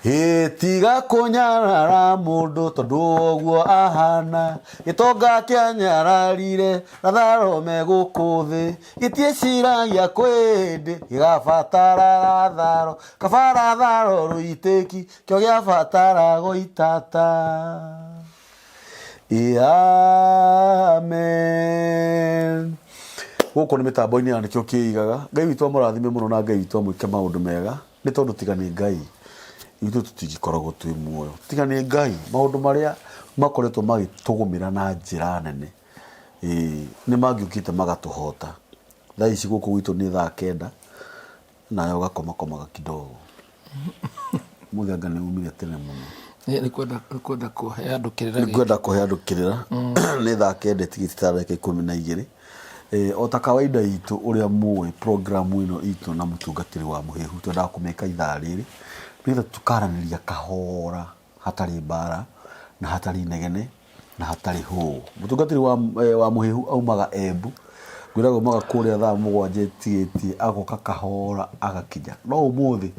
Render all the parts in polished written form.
Tiga kunyarara mundu tondu oguo ahana gitonga kianyararire na tharome guku thi gitieciragia kwindi gigabatara tharo kabara tharo ruitiki kio giabatara goitata. Amen. Guku ni mitambo-ini ya nikio kiigaga Ngai witu amurathime muno na Ngai witu amwike maundu mega ni tondu tiga ni Ngai ithu tutigikoragwo twi muoyo tiga ni Ngai maundu maria makoretwo magitugumira na njira nene ni magiukite magatuhota thaa ici guku gwitu ni thaa 9 nayo gakomakomaga kidogo muthanga ni umire tene muno ni kwenda kuhe andukirira ni kwenda kuhe andukirira ni thaa 9 tigiti tareke 12 o ta kawaida itu uria muwe programu ino itu na mutungatiri wa muhehu twenda kumeka ithaa riri nitha tukaraniria kahora hatari mbara na hatari negene na hatari hu mutungatiri wa muhehu aumaga Embu gwirago maga kuria thaa 7 tieti agoka kahora agakinya no umuthi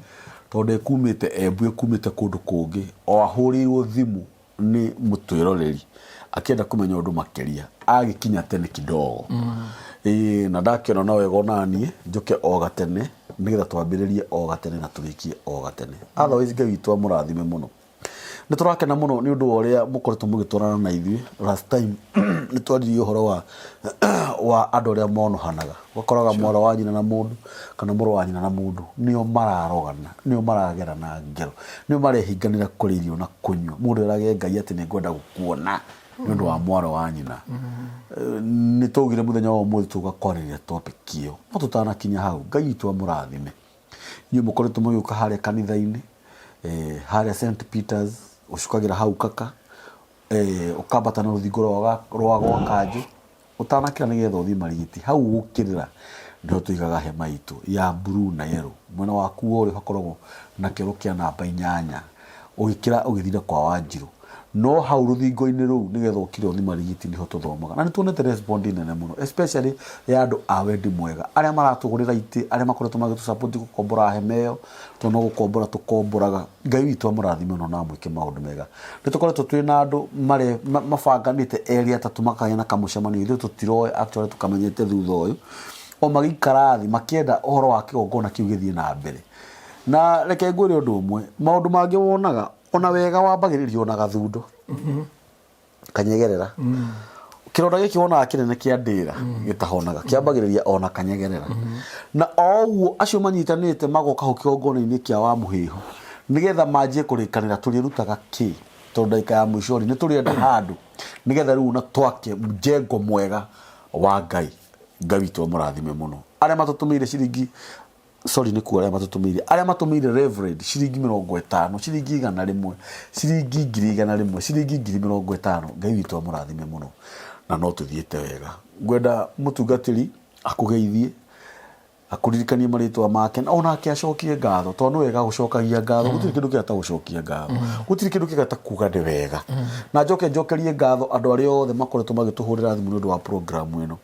tonde kumite Embu ekumite kundu kungi o ahurirwo thimu ni mutwiroreri akienda kumenya undu makeria agikinya tene kidogo na ndakiona nawe gonanie njuke o gatene nigetha twambiririe o gatene na turikie o gatene otherwise Ngai witu amurathime muno ni turakena muno ni undu uria mukoretwo mugitwarana na ithui last time ni twaririe uhoro wa andu aria monohanaga wakoraga mwaro wa nyina na mundu kana muru wa nyina na mundu nio mararogana nio maragera na ngero nio marehinganira kuririo na kunywa mundu arage Ngai ati ni ngwenda gukuona nundu wa mwaro wa nyina ni tugire muthenya wa umuthi tugakorera topic iyo tutana kinya hau Ngai witu amurathime ni mukoretwo muyuka haria kanitha-ini haria St Peters ucukagira hau kaka ukambata na ruthingo rwa gwa kanju utanakira nigetha uthi marigiti hau gukirira ndio tuigaga hema itu ya blue na yellow mwena waku uri hakoragwo na kero kia namba 8 ugikira ugithira kwa Wanjiru no hau ruthingo-ini ruu nigetha ukire uthi marigiti niho tuthomaga na nituonete respond nene muno especially ya andu a wendi mwega aria maratugurira iti aria makoretwo magitu support gukombora hema iyo tono gukombora tukomboraga Ngai witu amurathime no na mwike maundu mega nitukoretwo twi na andu mabanganite area tatu makagena kamucemanio ithu tutiroe actually tukamenyete thutha uyu o magikara thi makienda uhoro wa kigongona kiu githie na mbere na reke ngwire undu umwe maundu mangi wonaga ona wega wambagiririo na gathundo kanyegerera kironda giki wona kinene kia ndira gitahonaga kiambagiriria ona kanyegerera na oguo acio manyitanite magoka ho kigongona-ini kia wa muhiho nigetha manjie kurikanira turirutaga ki tondu ndaika ya mwishori ni turienda handu nigetha riu na twake mjengo mwega wa Ngai witu amurathime muno aria matutumire ciringi ni kuo aria matumire reverend ciringi 50 ciringi 100 ciringi 100 ciringi 50 Ngai witu amurathime muno na no tuthiete wega ngwenda mutungatiri akugeithie akuririkanie maritwa make na ona akiacokie ngatho tondu wega gucokagia ngatho gutiri kindu kia ta gucokia ngatho gutiri kindu kia ta kuga ndi wega na njokerie ngatho andu aria othe makoretwo magituhurira thimu nundu wa program ino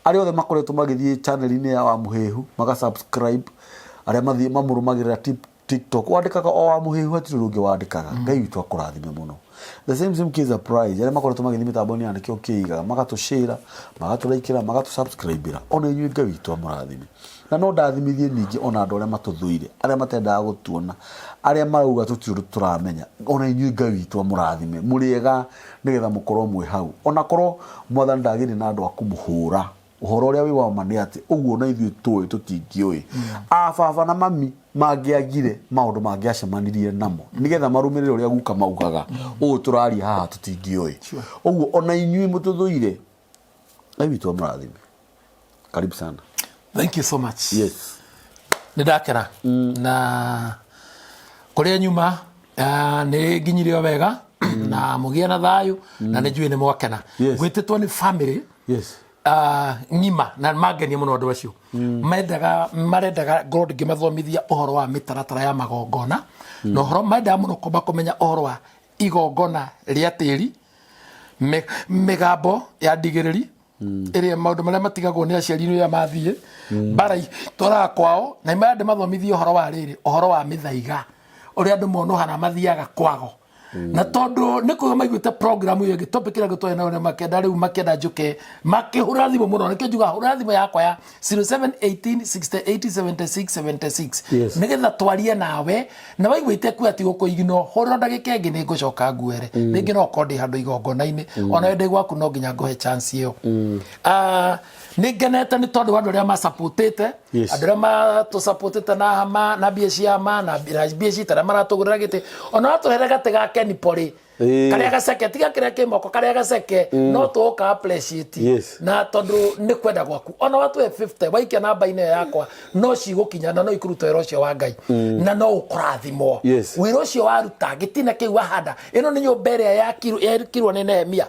aria othe makoretwo magithie channel-ini ya wa muhehu maga subscribe aria mathie mamurumagirira TikTok wandikaga o wa muhehu atiri rungi wandikaga Ngai witu akurathime muno the same kids prize aria makoretwo magithie mitambo-ini ya nikio kiigaga magatushare magaturaikira magatusubscribe ona inyu Ngai witu amurathime na no ndathimithie ningi ona andu aria matuthuire aria matendaga gutuona aria marauga tutiri turamenya ona inyu Ngai witu amurathime muriega nigetha mukorwo mwe hau ona korwo mwathani ndagire na andu akumuhura uhoro uria wi wa mani ati uguo na ithuĩ tũĩ tũtingiũĩ baba na mami mangiagire maundu mangiacemanirie namo nigetha marumirire uria guka maugaga ũũ tũraria haha tũtingiũĩ uguo ona inyuĩ mũtũthũire Ngai witu amurathime karibu sana. Thank you so much. Yes. Nidakera na kuria nyuma ni nginyirio wega na mugia na thayu na nijui ni mwakena gwititwo ni family. Yes. Ngima na mageni muno andu acio marendaga God ngimathomithia uhoro wa mitaratara ya magongona no uhoro maendaga muno komba kumenya uhoro wa igongona ria tiri migambo ya ndigiriri iria maundu maria matigagwo ni aciari ya mathie bara tora kwao na maende mathomithia uhoro wa riri uhoro wa mithaiga uri andu monohana mathiaga kwago na tondu nikuo maiguite program iyo topic ira gutwe na makenda riu makenda njuke makihura thimu muno nikio njuga hura thimu yakwa ya 0718687676 nigetha twarie nawe na waiguite ku ati guko igino horo ndagika ingi ni ngucoka nguere ningi no kondi handu igongona-ini ona wende gwaku no nginya nguhe chance iyo ningenete ni tondu andu aria masupportete andu aria matusupportete na hama na bieci hama na bieci tara maratugurira giti ona watuhere gati gake ni pori karia gaceke tiga kiria kimoko karia gaceke no tuoka appreciate na tondu ni kwenda gwaku ona watu 50 waikia namba ine yakwa no cigukinya na no ikuruta wira ucio wa Ngai na no ukurathimo wira ucio waruta gitina kiu wahanda ino ni nyumba iria yakirwo ni Nehemia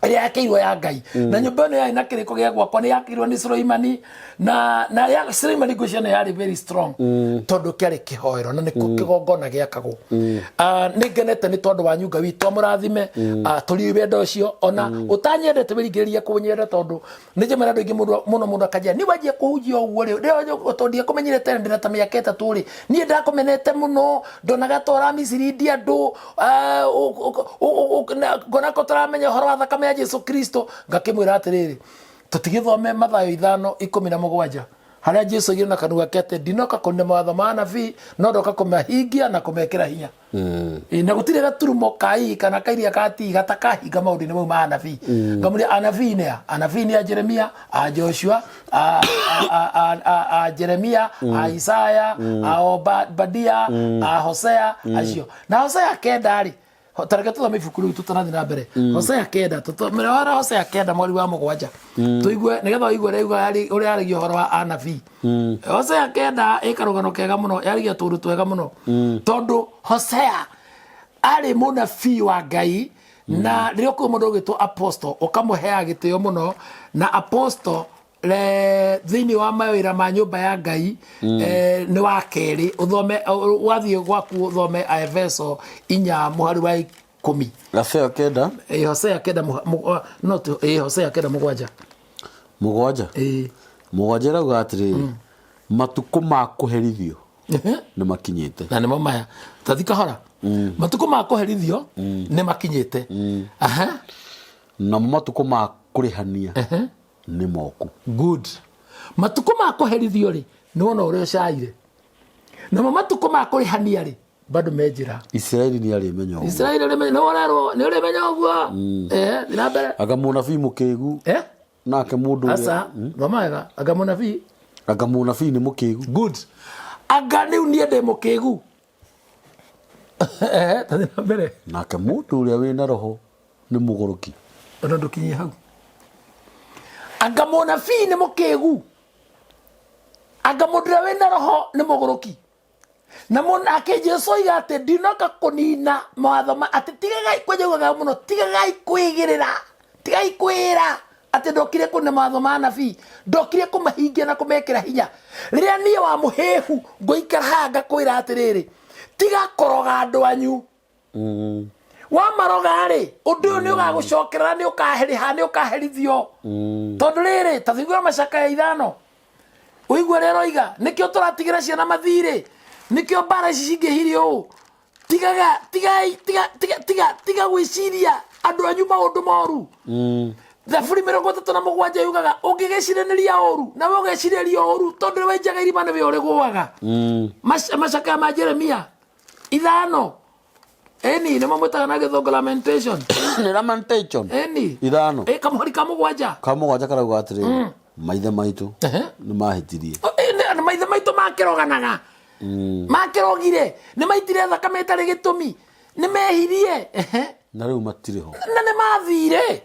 iria yakirwo ya Ngai na nyumba ino ya ina kiriko gia gwakwa ni yakirwo ni Sulaimani na ya Sulaimani gwicana yari very strong tondu kiari kihoero na niko kigongona giakagwo ni ngenete ni tondu wa nyunga witu amurathime turi wendo ucio ona utanyendete wirigiriria kunyenda tondu ni jemera ndu ingi muno akajia ni wajie kuhujia uguo ri tondu akumenyire tene ndina ta miaka 3 ri ni ndakumenete muno ndonaga tora Misiri ndi andu ngona ko taramenya horo wa thakame ya Jesu Kristo ngakimwira atiriri tutigithome Mathayo 5:17 haria Jesu agire na kanua kete ndinoka kune mawatho ma anabii no ndoka kumahingia na kumekira hinya na gutire gaturumo kai kana kairia kati gatakahinga maundu-ini mau ma anabii ngamuri anabii ni Jeremia Joshua Jeremia Isaya Obadia Hosea acio na Hosea kendari tareke tuthome ibuku riu tutanathi na mbere Hosea kenda tuthomere wara Hosea kenda mweri wa mugwanja tuigue nigetha uigue reuga uria arigio horo wa anabii Hosea kenda ikarugano kega muno yarigia turu twega muno tondu Hosea ari munabii wa Ngai na ririo ku mundu ugitwo apostle ukamuhea gitio muno na apostle thini wa mawira ma nyumba ya Ngai ni wa keri uthome wathie gwaku uthome Efeso 4 muhari wa 10 Hosea kenda Hosea kenda Hosea kenda mugwanja mugwanja rauga atiri matuko ma kuherithio ni makinyite na ni maya tathika hora matuko ma kuherithio ni makinyite na matuko ma kurihania ni moku good matuko ma kuherithio ri ni wona uria shaire na matuko ma kurihania ri bado mejira Israeli ni ari menyo Israeli ni wona ni uri menyo guo na mbere agamunabii mukigu nake mundu asa thomaiga agamunabii ni mukigu good aga ni uniende mukigu tathi na mbere nake mundu uria wina roho ni mugoroki ona ndukinyi hau anga munabii ni mukigu anga mundu uria wina roho ni mugoroki na monake Jesu igate ndinoka kunina mawatho ma ati tigagai kwenjugaga muno tigagai kwira ati ndokire kune mawatho ma anabii ndokire kumahingia na kumekira hinya riria nie wa muhehu ngoikara hanga kwira atiriri tiga koroga andu anyu wa maroga ri undu ni ugagucokerera ni ukaheriha ni ukaherithio tondu riri tathigura macaka ya 5 uigwe rero iga nikio turatigira ciana mathiri nikio bara ici cingihirio tiga gwiciria andu anyu maundu moru thaburi 37 yugaga ungigeciraniria oru na ugeciriria oru tondu wenjaga irima ni we uri gwaga macaka ma Jeremia 5 eni nimo mutaga na githongo lamentation ni lamentation eni 5 kamuhari kamugwanja karauga atiri maithe maitu ni mahitirie ni maithe maitu makiroganaga makirogire ni maitire thakame itari gitumi ni mehirie na riu matiriho na ni mathire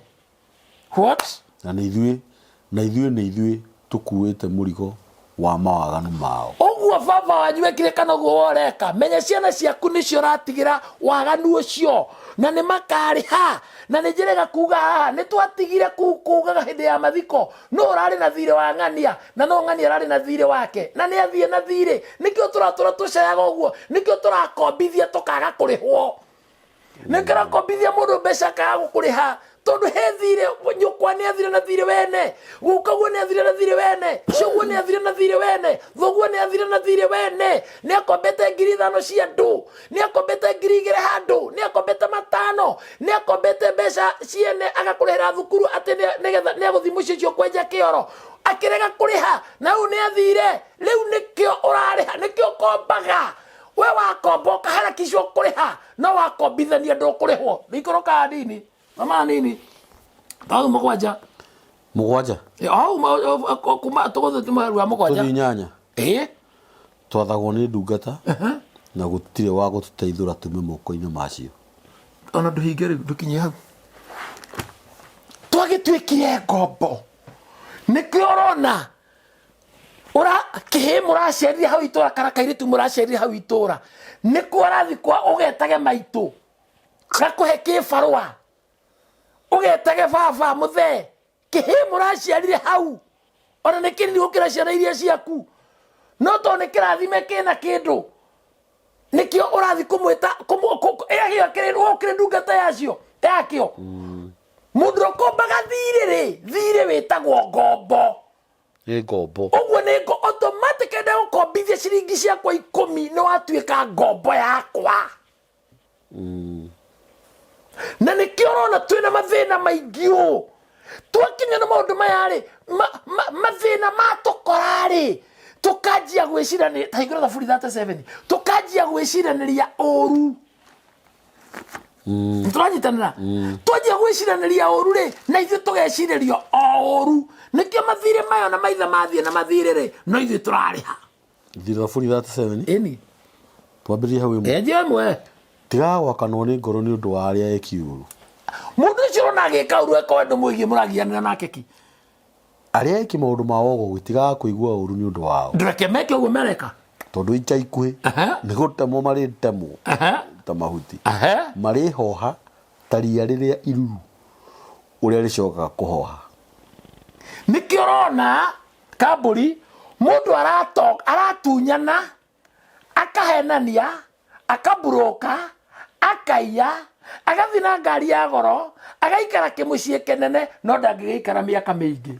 what na ni ithuĩ tukuite murigo wa mawaganu mao oguo baba wanyu ekire kana guo woreka menya ciana ciaku nicio ratigira waganu ucio na ni makariha na ni njirega kuga haha ni twatigire kugaga hindi ya mathiko no urari na thire wa ng'ania na no ng'ania arari na thire wake na ni athie na thire nikio turatura tucayaga uguo nikio turakombithia tukaga kurihwo nikira kombithia mundu mbeca kaga kuriha tondu he thire nyukwa ni athire na thire wene gukaguo ni athire na thire wene shoguo ni athire na thire wene thoguo ni athire na thire wene ni akombete 5,000 cia ndu ni akombete 2,000 handu ni akombete 5,000 ni akombete mbeca ciene agakurihira thukuru ati nigetha ni aguthimucio cio kwenja kioro akirega kuriha na u ni athire riu nikio urariha nikio kombaga we wakomboka harakishwo kuriha no wakombithania ndo kurihwo ikoroka nini mama nini tau mugwanja au kuma togothe tumarua mugwanja nyanya twathagwo ni ndungata na gutire wa gututeithura tume moko-ini macio ona nduhinge riu ndukinye hau twagitwikire ngombo nikio urona ura kihe muracerire hau itura kana kairitu muracerire hau itura nikuo arathi kwa ugetage maitu gakuhe kibarua ugetage baba muthe kihe muracerire hau ona nikiri gukira ciana iria ciaku no to nikirathime kina kindu nikio urathi kumwita egio kirirwo kire ndungata yacio yakio mundu kombaga thire witagwo ngombo ngombo uguo ni automatic enda gukombithia ciringi ciakwa 10 no atuika ngombo yakwa na nikio urona twina mathina maingi twakinya na maundu maya ri mathina matukorari tukajia gwicirania ta igura thaburi 37 tukajia gwiciraniria oru twanyitanira twajia gwiciraniria oru ri na ithu tugeciririo oru nikio mathire mayo na maitha mathie na mathire ri no ithu turariha thira thaburi 37 eni twambirie hau imwe ejemwe tiga gwakanwo ni ngoro ni undu wa aria ekiuru mundu ucio na agika uru eko ndo muigi muragianira nake ki aria eki maundu mao gutiga kuigua uru ni undu wao ndureke meke uguo mereka tondu icha ikuhi ni gutemo mari temo ta mahuti mari hoha taria riria iruru uria ricokaga kuhoha nikio rona kamburi mundu aratunyana akahenania akaburoka akaiya agathina ngari ya goro agaikara kimucie kenene no ndangigikara miaka mingi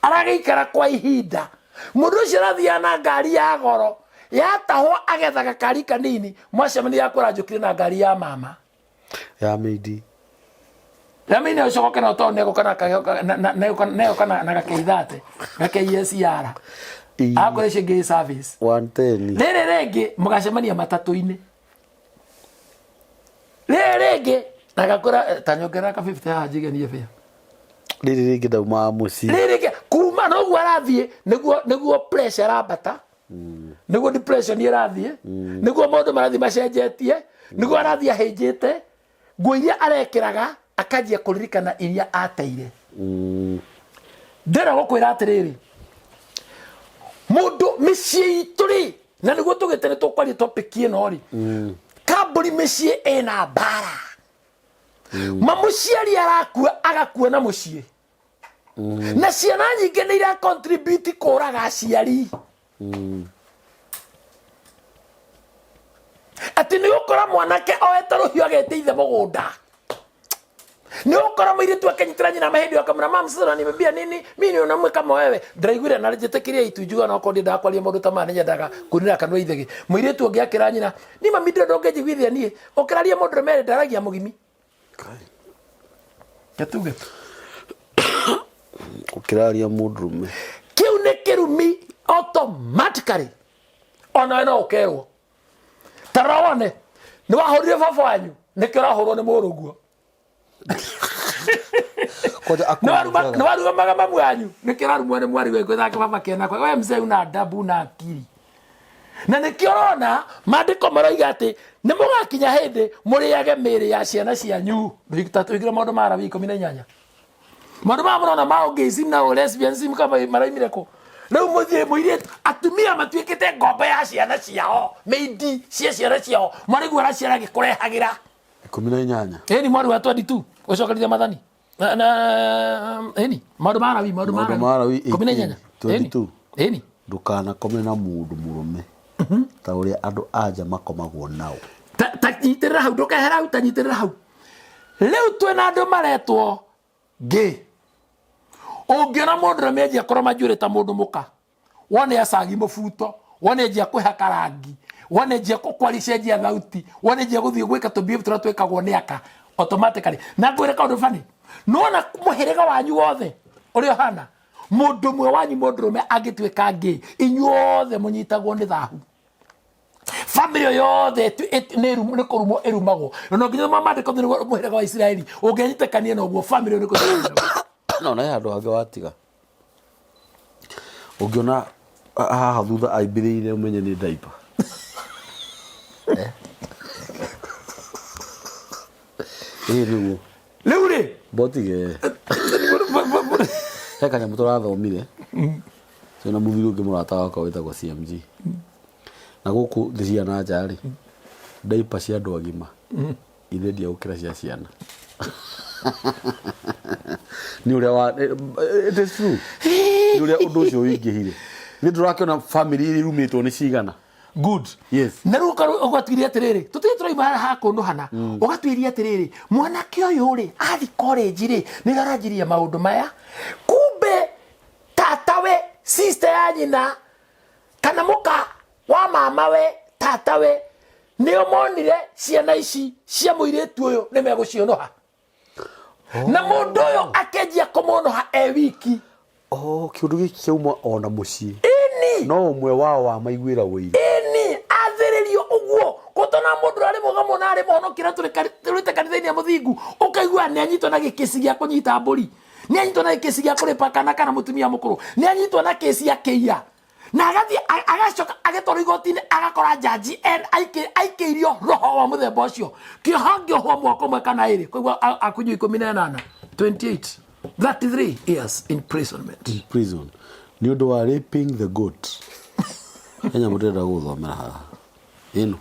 arageikara kwa ihinda mundu ucio arathia na ngari ya goro yatahwo agethaga kari kanini mwacemani yakura njukire na ngari ya mama ya meidi Ramine ucoke na to nego kana kana na gakeithate gakeiyesiara akore shige service 110 rere rege mugacemania matatu-ini rege na gakora tanyongera ka 50 ha jigenie fea rege dauma muci rege kuma no gwarathie niguo pressure rabata niguo depression irathie niguo mundu marathi macenjetie niguo arathia hinjite nguo iria arekiraga akajia kuririkana iria ateire ndera gukwira atiriri mundu micii ituri na niguo tugitene tukwaria topic ino ri kamburi micii ina bara mamuciari arakua agakua na mucii na ciana nyingi ni ira contribute kuraga aciari ati ni ukora mwanake oete ruhiu ageteithe mugunda ni ukora mwiritu akenyitira nyina mahindi akamura mama sasa nimebia nini mimi ni unamwe kama wewe ndaigwira na njitekiria itujuga na kondi ndakwaria mundu tamane nyendaga kunira kanwa ithegi mwiritu ngiakira nyina ni mami ndonge jigwithia nie okiraria mundu mere ndaragia mugimi yatuge ukiraria mundu kiu ne kirumi automatically ona no ukerwo tarawane ni wahorire baba wanyu ni kirahorwo ni muruguo no waruga magama mwanyu ni kirarumwo ni mwari we gwithake baba kena kwa we mzee una adabu na akili na ni kiorona mandiko maroiga ati ni mugakinya hindi muriage miri ya ciana cianyu ndikitatu igira maundu mara 18 maundu mara ma ogeism na lesbianism kama maraimire ko riu muthie muire atumia matuikite ngombo ya ciana ciao meidi ciana ciao mwari gwara ciana gikurehagira 18 ni mwari wa 22 ucokerithia mathani na maundu mara 18 22 ndukana kome na mundu murume ta uria andu anja makomagwo nao ta nyitirira hau ndukehera hau ta nyitirira hau Riu twina andu maretwo gay. Ungiona mundu rameja korwo majure ta mundu muka. Wone acagi mubuto, wone njia kwihaka rangi, wone njia kukwarisha njia thauti, wone njia guthie gwika tubehave turia twikagwo ni aka automatically. Na ngwire kaundu fani. Nona muhiriga wanyu wothe uri hana. Mundu mwe wanyu mundu rume agitwika gay, inyuothe munyitagwo ni thahu. Family yothe ni kurumo irumagwo. No nginya mamandiko thini muhiriga wa Israeli. Ungenyitekania no guo family ni kurumo. No na andu ange watiga. Ungiona haha thutha aibirire umenye ni diaper. Riu ri botige kanya mutora thomire sina muthiru ungi murata wakwa witagwo CMG na guku thia na njari diaper cia andu agima irendia gukira cia ciana ni uria wa it is true ni uria undu ucio wingihire ni ndurakiona family iri rumitwo ni cigana. Good. Yes. Na ruka ugatwiria atiriri tutire turaima ha kundu hana ugatwiria atiriri mwanake uyu ri athi college ri ni garajiria maundu maya kumbe tatawe sister ya nyina kana muka wa mamawe tatawe ni omonire ciana ici cia muiretu uyu ni megucionoha. Na mundu uyu akejia kumunoha wiki kiundu giki kiuma ona mucii no umwe wao wa maiguira wiri athiririo uguo gutona mundu ari mugamu na ari muhonokira turite kanitha-ini ya muthingu ukaigua ni anyitwo na gikesi gia kunyita mburi, ni anyitwo na gikesi gia kuripa kana mutumia mukuru, ni anyitwo na kesi ya kiia na agathi agacoka agetwaro igoti-ini agakora jaji aikirio roho wa muthemba ucio kihangio ho mwaka umwe kana iri koigua akunyu 18 28 33 years imprisonment prison ni undu wa raping the goat. Kenya mutenda guthomera haha ino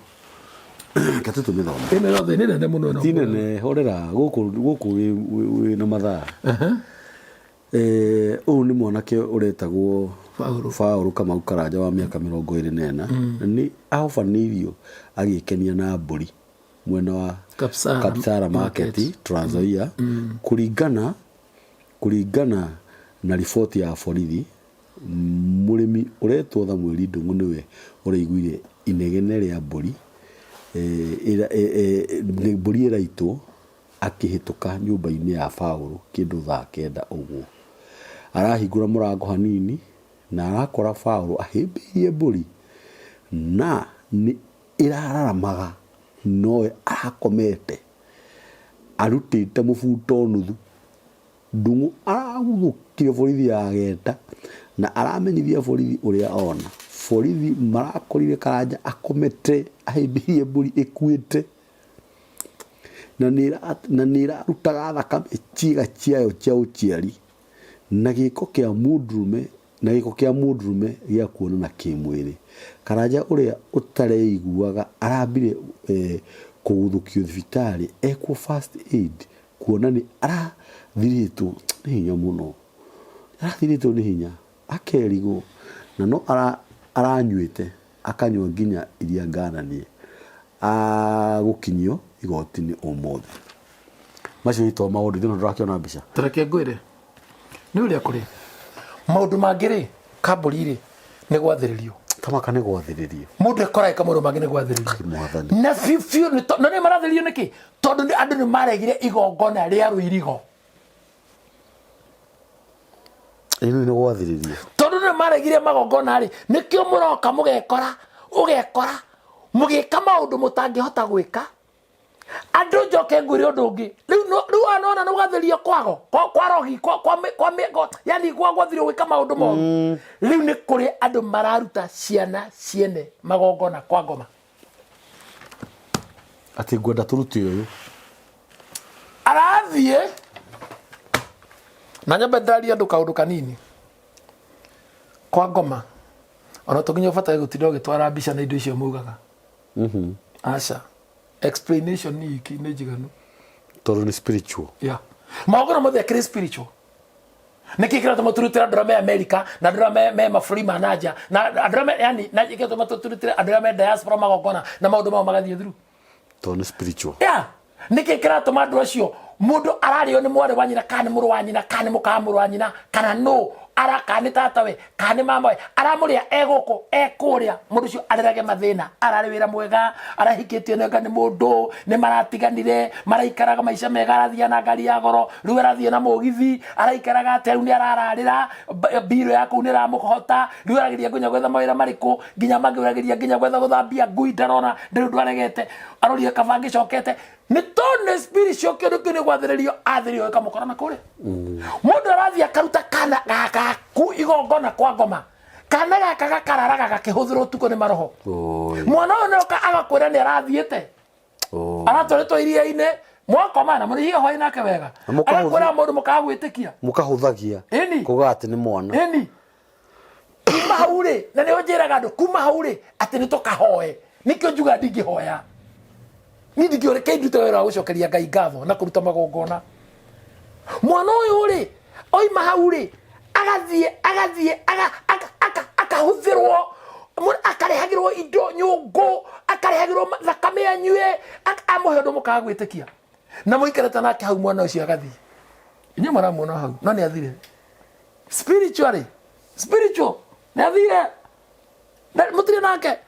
katutu mithoma ino yothe ni nene muno no tinene horera guku wi na mathaa uyu ni mwanake uretagwo Faulu Kamau Karanja wa miaka 24 ni ahofanirio agikenia na mburi mwena wa Kapsara Market Trans Nzoia kuringana na riboti ya borithi. Murimi uretwo tha mweri ndungu niwe uraiguire inegene ria mburi mburi iraitwo akihituka nyumba-ini ya Faulu kindu thaa 9 uguo. Arahingura murango hanini na arakora Faulu ahimbirie mburi na ni irararamaga noe arakomete arutite mubuto nuthu ndungu aragukire borithi yageta na aramenyithia borithi uria ona borithi marakorire Karanja akomete ahimbirie mburi ikuite na nira rutaga thakame ciiga ciayo cia uciari na giko kia mundurume gia kuonana kimwiri. Karanja uria utareiguaga arambire kuguthukio thibitari ekwo first aid kuonani arathiritwo ni hinya muno, arathiritwo ni hinya akerigo na no aranyuite akanywa nginya iria ngananie gukinyio igoti-ini umothe. Macio ito maundu thino ndirakiona mbica tareke ngwire ni uria kuri maundu mangiri kamburi-ri ni gwathiririo tamaka ni gwathiririo mundu ekoraga kamundu mangi ni gwathiririo na fiu no ni marathiririo niki tondu andu ni maregire igongona ria ruirigo ino ni gwathiririo tondu ni maregire magongona ri nikio muroka ugekora mugika maundu mutangihota gwika andu njoke ngwire undu ungi riu anona no gathirio kwago kwa rogi kwa yani gwathirio gwika maundu moru riu ni kuri andu mararuta ciana ciene magongona kwa ngoma ati ngwenda turuti uyu arathie na nyambe ndaria andu kaundu kanini kwa ngoma ona tuginya bata gutinda ugitwara mbica na indo icio mugaga aca explanation ni iki ni jiganu toro ni spiritual magona mothe kri spiritual nikikira tumaturutira drama ya America na drama me mafuri manager na drama yani na ikira tumaturutira drama diaspora magogona na maundu ma magathie through toro ni spiritual nikikira tumandu acio mundu arario ni mwari wa nyina kana muru wa nyina kana mukamuru wa nyina kana no arakani tata we kana mama we aramuria egoko ekuria mundu cio arerage mathina arari wira mwega arahikitie nega ni mundu ni maratiganire maraikaraga maisha mega arathia na ngari ya goro riu arathia na mugithi araikaraga ateru ni arararira biro yako ni ramuhota riu aragiria kunya gwetha mawira mariku nginya mangiragiria nginya gwetha guthambia ngui ndarona ndiru ndwaregete aroria kabangi cokete ni tone spirit cio kini gwathiririo athiririo ikamukorana kuri mundu arathia karuta kana gaka ku igongona kwa ngoma kana gaka gakararaga gakihuthirwo tuko ni maroho mwana uyu noka agakwira ni arathiite aratwaritwo iria-ini mwakomana muri hiyo hoi nake wega agakwira mundu mukagwitikia mukahuthagia kuga ati ni mwana kuma haure na ni onjiraga andu kuma haure ati ni tukahoe nikio njuga ndingihoya ni ndingiore kindute wira gucokeria Ngai ngatho na kuruta magongona mwana uyu ri oima haure agathie akahuthirwo akarehagirwo indo nyungu akarehagirwo thakame anyue amuhe undu mukagwitikia na muikarete nake hau mwana ucio agathie inye mwana mwana hau no ni athire spiritual ni athire mutire nake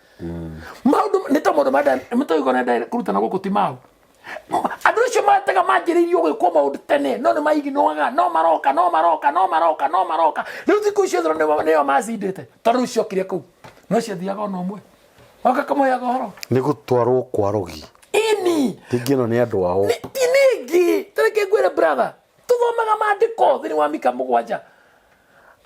maundu nita mundu mada mutayigona nda kuruta na guku timau andu cio matega manjiririo gwikwo maundu tene no ni maiginoaga no maroka riu thiku icio thoro nio macindite tondu ciokire kuu no ciathiaga ona umwe oka kamuheaga horo ni gutwarwo kwa rogi ini tingino ni andu ao tinigi tereke ngwire brother tuthomaga maandiko thini wa Mika 7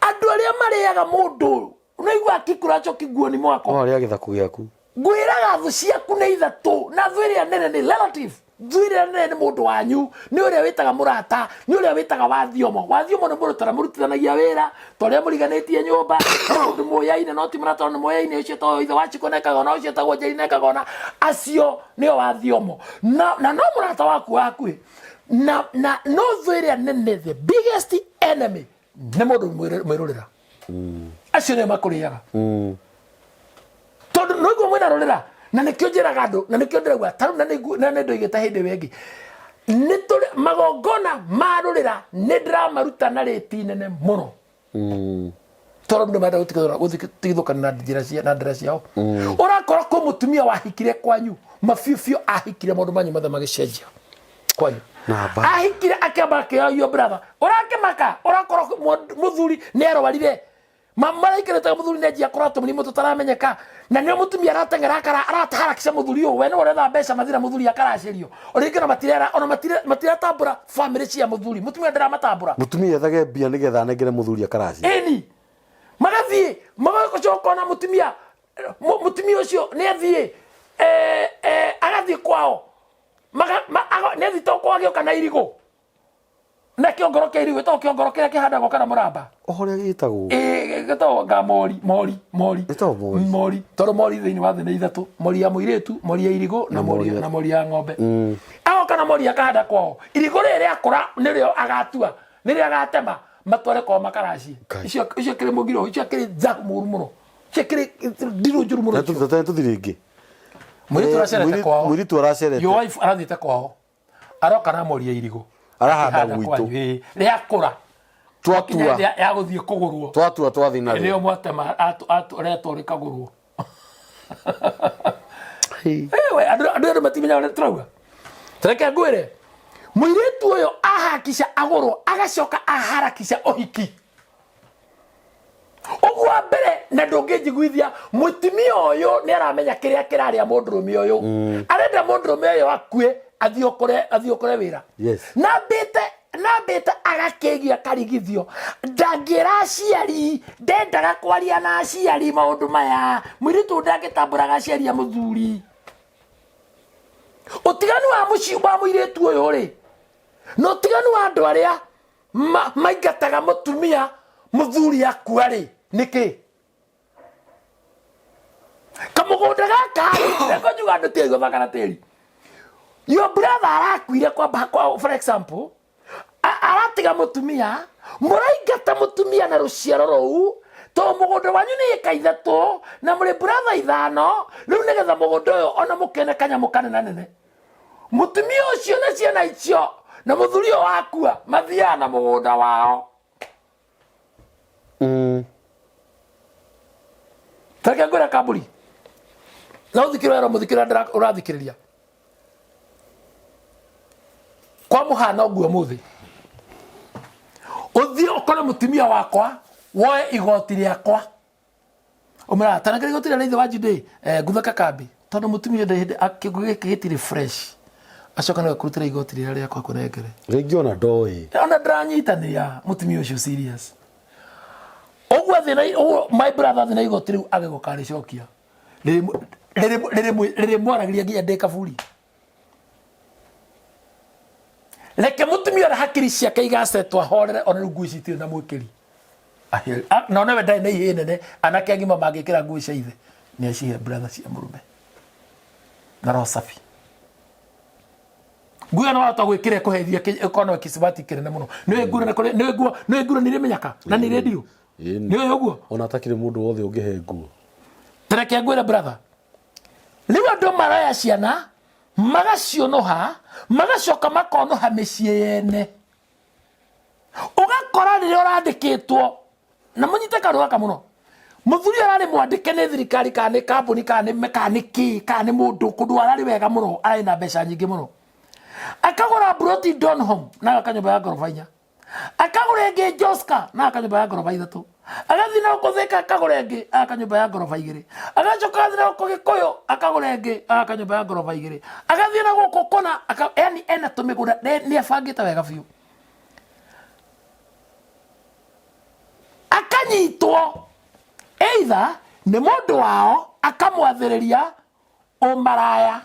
andu aria mariaga mundu unaigua akikuracho kiguoni mwako aria githaku giaku ngwiraga thu ciaku ni ithatu na thu iria nene ni relative thu iria nene ni mundu wanyu ni uria witaga murata ni uria witaga wathiomo ni mundu tara murutithanagia wira toria muriganitie nyumba mundu moyaine no ti murata no moyaine ucio to ithe wachiko nekaga no ucio tagwo njeri nekaga na acio nio wathiomo na no murata waku na no thu iria nene the biggest enemy ni mundu mwirurira acio nio makuriaga tondu no igwo mwina rorera na nikio njiraga andu na nikio ndiragwa taru na ndo igita hindi wengi ni tuli magongona marurira ni ndiramaruta na reti nene muno tondu ndo mada gutigithukana na njira ciao urakora ko mutumia wahikire kwanyu mafiofio ahikire maundu manyu mothe magicenjia kwanyu ahikire akamba akioyo brother urakimaka urakora muthuri ni arwarire maraikirete muthuri ne njia kurato mlimo tutaramenyeka na nio mutumia aratengera arataharakisha muthuri uyu we no uretha mbeca mathira muthuri akaracirio urikira matirera ona matira tambura family cia muthuri mutumia ndira matambura mutumia ethage mbia nigetha negere muthuri akaraci magathie magacoka na mutumia ucio ne athie agathie kwao ne thito kwagio kana irigo na kiongoroke irigo to kiongoroke kihanda kana muramba ohoria gitagwo gitagwo ga mori toro mori thini wa thine ithatu mori ya muiretu mori ya irigo na mori ya ng'ombe kana mori akahanda kwao irigo riri akura nirio agatua nirio agatema matware kwa makaraci icio kire mugiro icio kire zaku muru muno icio kire ndiru njuru muno tuthiringi muiritu aracerete kwao muiritu aracerete yo wife arathite kwao aroka na mori ya irigo arahanda gwitu ri akura twatua ya guthie kugurwo twatua twathina rio mwatema reto rikagurwo andu matimenya ore trauga tereke ngwire muiritu uyo ahakisha agurwo agacoka aharakisha ohiki ogwo mbere na ndungijiguithia mutimia uyu ni aramenya kiria kiraria mundurume uyu arenda mundurume uyu akue athiokore wira nambite agakegia karigithio ndangira aciari ndendaga kwaria na aciari maundu maya mwiritu ndangitamburaga aciari a muthuri utiganu wa muci wa mwiritu uyu ri no utiganu wa andu aria maingataga mutumia muthuri akua ri niki kamugunda gaka reko njuga andu tigo thakana tiri your brother arakuire kwa for example aratiga mutumia muraingata mutumia na ruciaro rou to mugunda wanyu ni ikaithatu na muri brother ithano riu nigetha mugunda uyu ona mukene kanya mukane na nene mutumia ucio na ciana icio na muthurio wakua mathia na mugunda wao tareke ngwira Kamburi na uthikirira muthikirira urathikiriria kwa muhana oguo muthi uthie ukore mutumia wakwa woe igoti riakwa umara tanakiri igoti ria ithe wa Jude nguthaka kambi tondu mutumia nde akigitire fresh acoka na kurutira igoti ria riakwa kunengere ringi ona ndoi ona ndranyitanira mutumia ucio serious ogwa thina my brother thina igoti riu agegukari cokia riri mwaragiria nginya ndekaburi leke mutumia ra hakiri ciake igasetwa horere ona ngui citire na mwikiri no newe ndai na ihe nene anake agima mangikira ngui cia ithe ni acihe brother cia murume na roho safi ngui no wata gwikira kuheithia ekono kisibati kirene muno niwe ngura ni rimenyaka na ni radio niwe uguo ona atakire mundu wothe ungihe nguo tareke ngwira brother riu andu maraya ciana magacionoha magacoka makonoha mĩciĩ yene ugakora rĩrĩa ũrandĩkĩtwo na mũnyite karũgaka mũno mũthuri ararĩ mwandĩke nĩ thirikari kana nĩ kambuni kana nĩ mũndũ kũndũ ararĩ wega mũno arĩ na mbeca nyingĩ mũno akagũra broti Donholm na akanyũmba ya ngoroba 4 akagũra ĩngĩ Joska na akanyũmba ya ngoroba 3 agathi na Thika akagũra ĩngĩ akanyũmba ya ngoroba 2 agacoka athi na Gĩkũyũ akagũra ĩngĩ akanyũmba ya ngoroba 2 agathi na gũkũ kona yani ena tũmĩgũnda nĩ abangĩte wega biũ akanyitwo either nĩ mũndũ wao akamwathĩrĩria ũmaraya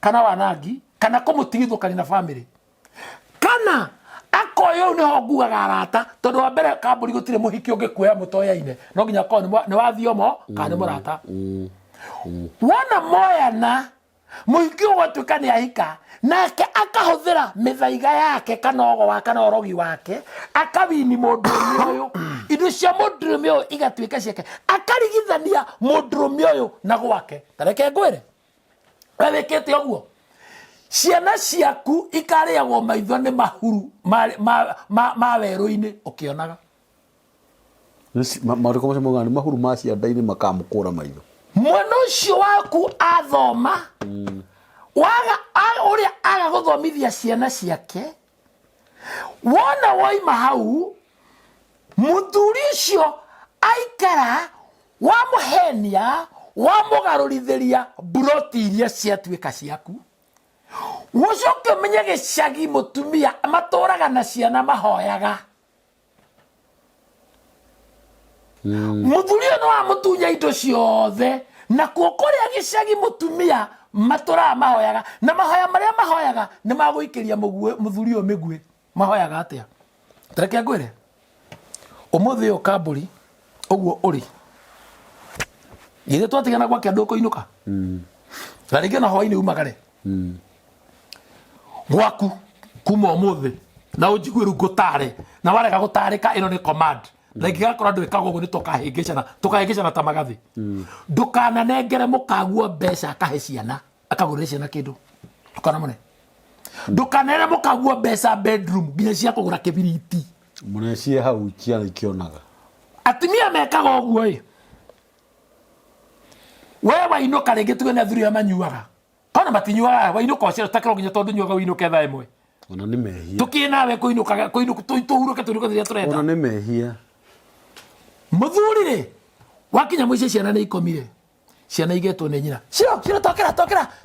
kana wanangi kana kũmũtigithũkania na family kana akoyo niho ngugaga arata tondu wa mbere Kamburi gutire muhiki ungikuoya mutoyaine no nginya ko ni wathiomo kana ni murata wana moyana muhiki ugatuika ni ahika nake akahuthira mithaiga yake kana ogo wa kana orogi wake akawini mundurume uyu indo cia mundurume uyu igatuika ciake akarigithania mundurume uyu na gwake tareke ngwire wekete oguo ciana ciaku ikariagwo maitho nĩ mahuru ma werũ-inĩ ũkĩonaga maũndũ macio mauga nĩ mahuru ma cianda-inĩ makamũkũra maitho mwana ũcio waku athoma ũrĩa aga gũthomithia ciana ciake wona woima hau mũthuri ũcio aikara wamũhenia wamũgarũrithĩria buroti iria ciatuĩka ciaku Wocoke menye gĩcagi mũtumia matũraga na ciana mahoyaga mũthuri no amũtunya indo ciothe na kuokoria gĩcagi mũtumia matũraga mahoyaga na mahoya marĩa mahoyaga nĩ magũikĩria mũthuri ũyũ mĩguĩ mahoyaga atĩa tareke ngwĩre ũmũthĩ ũyũ Kamburi ũguo ũrĩ githĩ twatigana gwake andũ kũinũka na rĩngĩ na hwainĩ umagare gwaku kuma ũmũthĩ na ũnjiguĩru ngũtare na warega gũtarĩka ĩno nĩ command na ingĩgakora ndwĩkaga ũguo nĩ tũkahĩngĩcana ta magathĩ ndũkananengere mũkaguo mbeca akahe ciana akagũrĩre ciana kĩndũ ndũkanamũne ndũkanere mũkaguo mbeca bedroom nginya cia kũgũra kĩbiriti mũnecie hau ciana ikĩonaga atumia mekaga ũguo ĩ we wainũka rĩngĩ tuge nĩ athuri arĩa manyuaga kana matinyuaga wainũka ũcio takĩro nginya tondũ nyuaga uinũke thaa ĩmwe ona nĩ mehia tukie nawe kũinũka tũhurũke tũinũke rĩrĩa tũrenda ona nĩ mehia mũthuri rĩ wakinya mũici ciana nĩ ikomire ciana igetwo nĩ nyina ciro tokera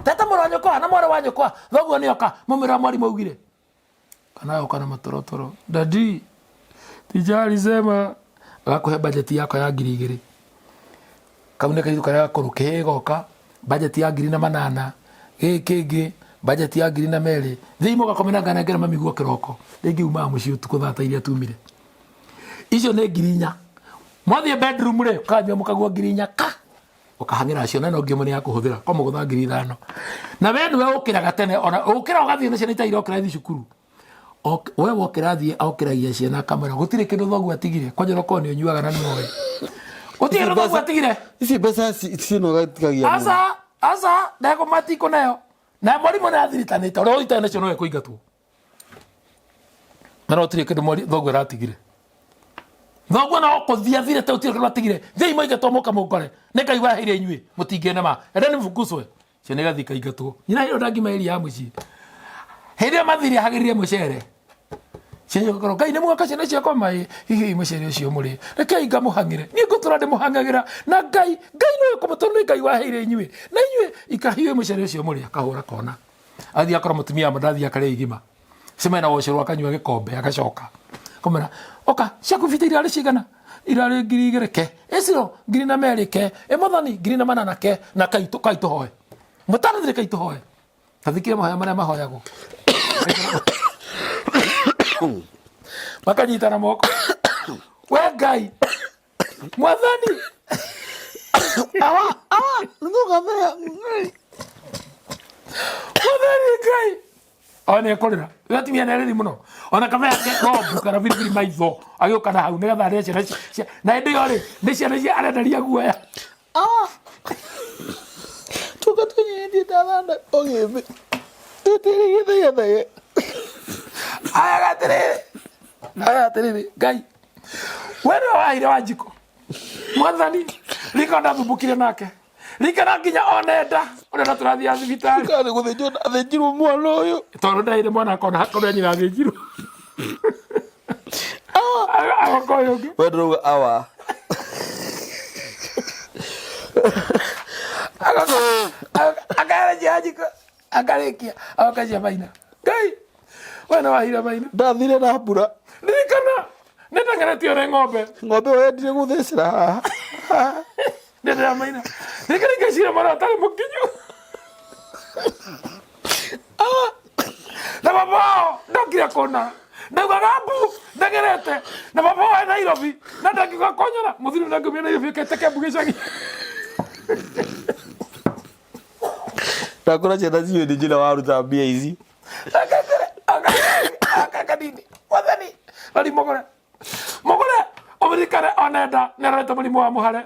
teta mũrũ wa nyũkwa na mwarĩ wa nyũkwa thoguo nĩoka mũmĩra mwarimũ augire kana yoka na matorotoro dadi tija alisema agakuhe bajeti yako ya 2,000 kaune kaitu kaya koruke goka bajeti ya 8,000 gĩkĩngĩ bajeti ya 2,000 thimo gakomena nganengera mami guo kĩroko rĩngĩ uma mũciĩ ũtukũ thata iria tumire icio nĩ 4,000 mwathie bedroom rĩ kambia mũkaguo 4,000 ka ukahang'ira cio na no ngĩmone ya kũhũthĩra kwa mũgũtha 5,000 na we nĩwe ũkĩraga tene ona ũkĩra ũgathiĩ na ciana itaira ũkĩrathi cukuru we wokĩrathiĩ okĩragia ciana kamera gũtirĩ kĩndũ thoguo atigire kwanja no nĩ ũnyuaga na nĩ moĩ gũtirĩ kĩndũ thoguo atigire ici mbeca ciĩno asa ndego matiko nayo na mwarimũ nĩ athiritanĩte ũrĩa ũthitane cio no ekũingatwo na no tiri kindu mori thogo ratigire thogo na okuthia thire te utire kindu ratigire thei moige tomoka mukore ne kai wa hire inyui mutingene ma ende ni mfukuswe cene gathika ingatwo nyina hiyo ndangi mairi ya muci hende mathiri hagirire mucere cene gukoro kai ne mwaka cene cia komai hihi mucere ucio muri reke ngamuhangire ni ngutura ndi muhangagira na ngai no kumutonu ngai wa hire inyui na inyui ikahiwe mucere ucio muri akahura kona athia akora mutumia mandathi akare igima semena wocirwa akanyua gikombe agacoka komera oka ciakubite irari cigana irari ngiri igere ke esiro ngiri na meri ke emothani ngiri na manana ke na kaito hoe mutarathire kaito hoe tathikire mahoya maria mahoyagwo makanyitana moko we ngai mwathani awa ndugamea mwathani ngai one korera gatimia nereri muno ona kama yake robu kana vili maitho agioka na hau negatha rece na ende yore ni ciana cia arendaria guoya tukatunye ndi tavanda ogebe tutiri githege aya gatiriri ngai wena waire wanjiko mwathani riko ndathubukire nake rikana nginya onenda onenda turathia thibitari kana guthinjwo athinjirwo mwana uyu tondu ndaire mwana akona hakorwo nyina athinjirwo awa koyo wedruga awa akarekia njiko akarekia akacia maina ngai wena wahira maina ndathire na mbura ririkana nĩndengeretie ũrĩ ng'ombe wendire gũthĩcĩra haha ndendera maina ririkana ingĩcira mwana atarĩ mũkinyu na babao ndokire kũna ndaugaga mbu ndengerete na babao e Nairobi na ndangiuga konyora mũthuri ndangiumia Nairobi ũkĩte Kembu gĩcagi ndakũra ciana ciũĩ nĩ njĩra waruta mbia ici akakanini wathani bali mogore omirikane onenda nerete mũrimũ wa mũhare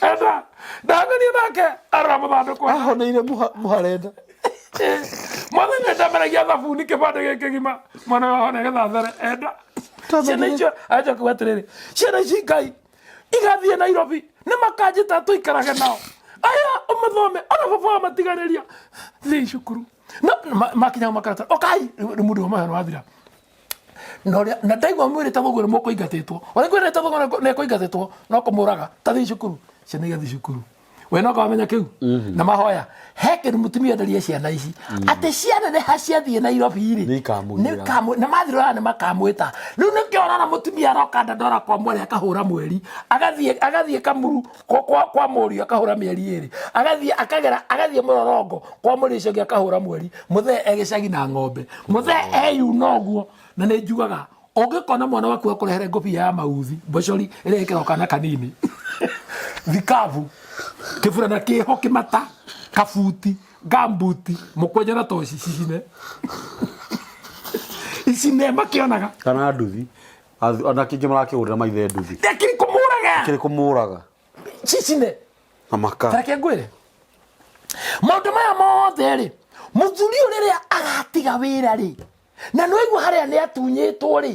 enda ndangania nake arora mũthandũkũ ahoneire mũhare enda mwathani ndameragia thabuni kĩbande gĩkĩ gima mwana wahone gĩthathere enda ciana icio ajokiuga atĩrĩrĩ ciana ici ngai igathiĩ Nairobi nĩ makanjĩta tũikarage nao aya ũmathome ona baba matiganĩria thiĩ cukuru makinya makarata okai mũndũ wa mahano wathira na ndaigua mwĩrĩ ta thoguo nĩ mũkũingatĩtwo ona kwĩrĩte thoguo nĩ kũingatĩtwo no kũmũraga ta thiĩ cukuru ciana igathiĩ cukuru we no kamenya kĩu na mahoya he kĩndũ mũtumia nderie ciana ici atĩ ciana nĩ haciathiĩ Nairobi-rĩ na mathirora nĩ makamwĩta rĩu nĩkĩona na mũtumia aroka ndandora kwa mweri akahũra mweri agathiĩ Kamuru kwa mũriũ akahũra mĩeri ĩrĩ agathiĩ Mũrorongo kwa mũriũ ũcio ũngĩ akahũra mweri mũthee e gĩcagi na ng'ombe mũthee eyuna ũguo na nĩ njugaga ũngĩkona mwana waku akũrehere ngũbia ya mauthi mbocori ĩrĩa ĩkĩroka na kanini thikabu kĩburana kĩho kĩmata kabuti gambuti mũkwenja na toci cicine icine makĩonaga kana nduthi ona kĩngĩ marakĩgũrĩra maithe nduthi kĩrĩ kũmũraga cicine na maka tareke ngwĩre maũndũ maya mothe-rĩ mũthuri ũyũ rĩrĩa agatiga wĩra-rĩ na nĩwaigua harĩa nĩ atunyĩtwo-rĩ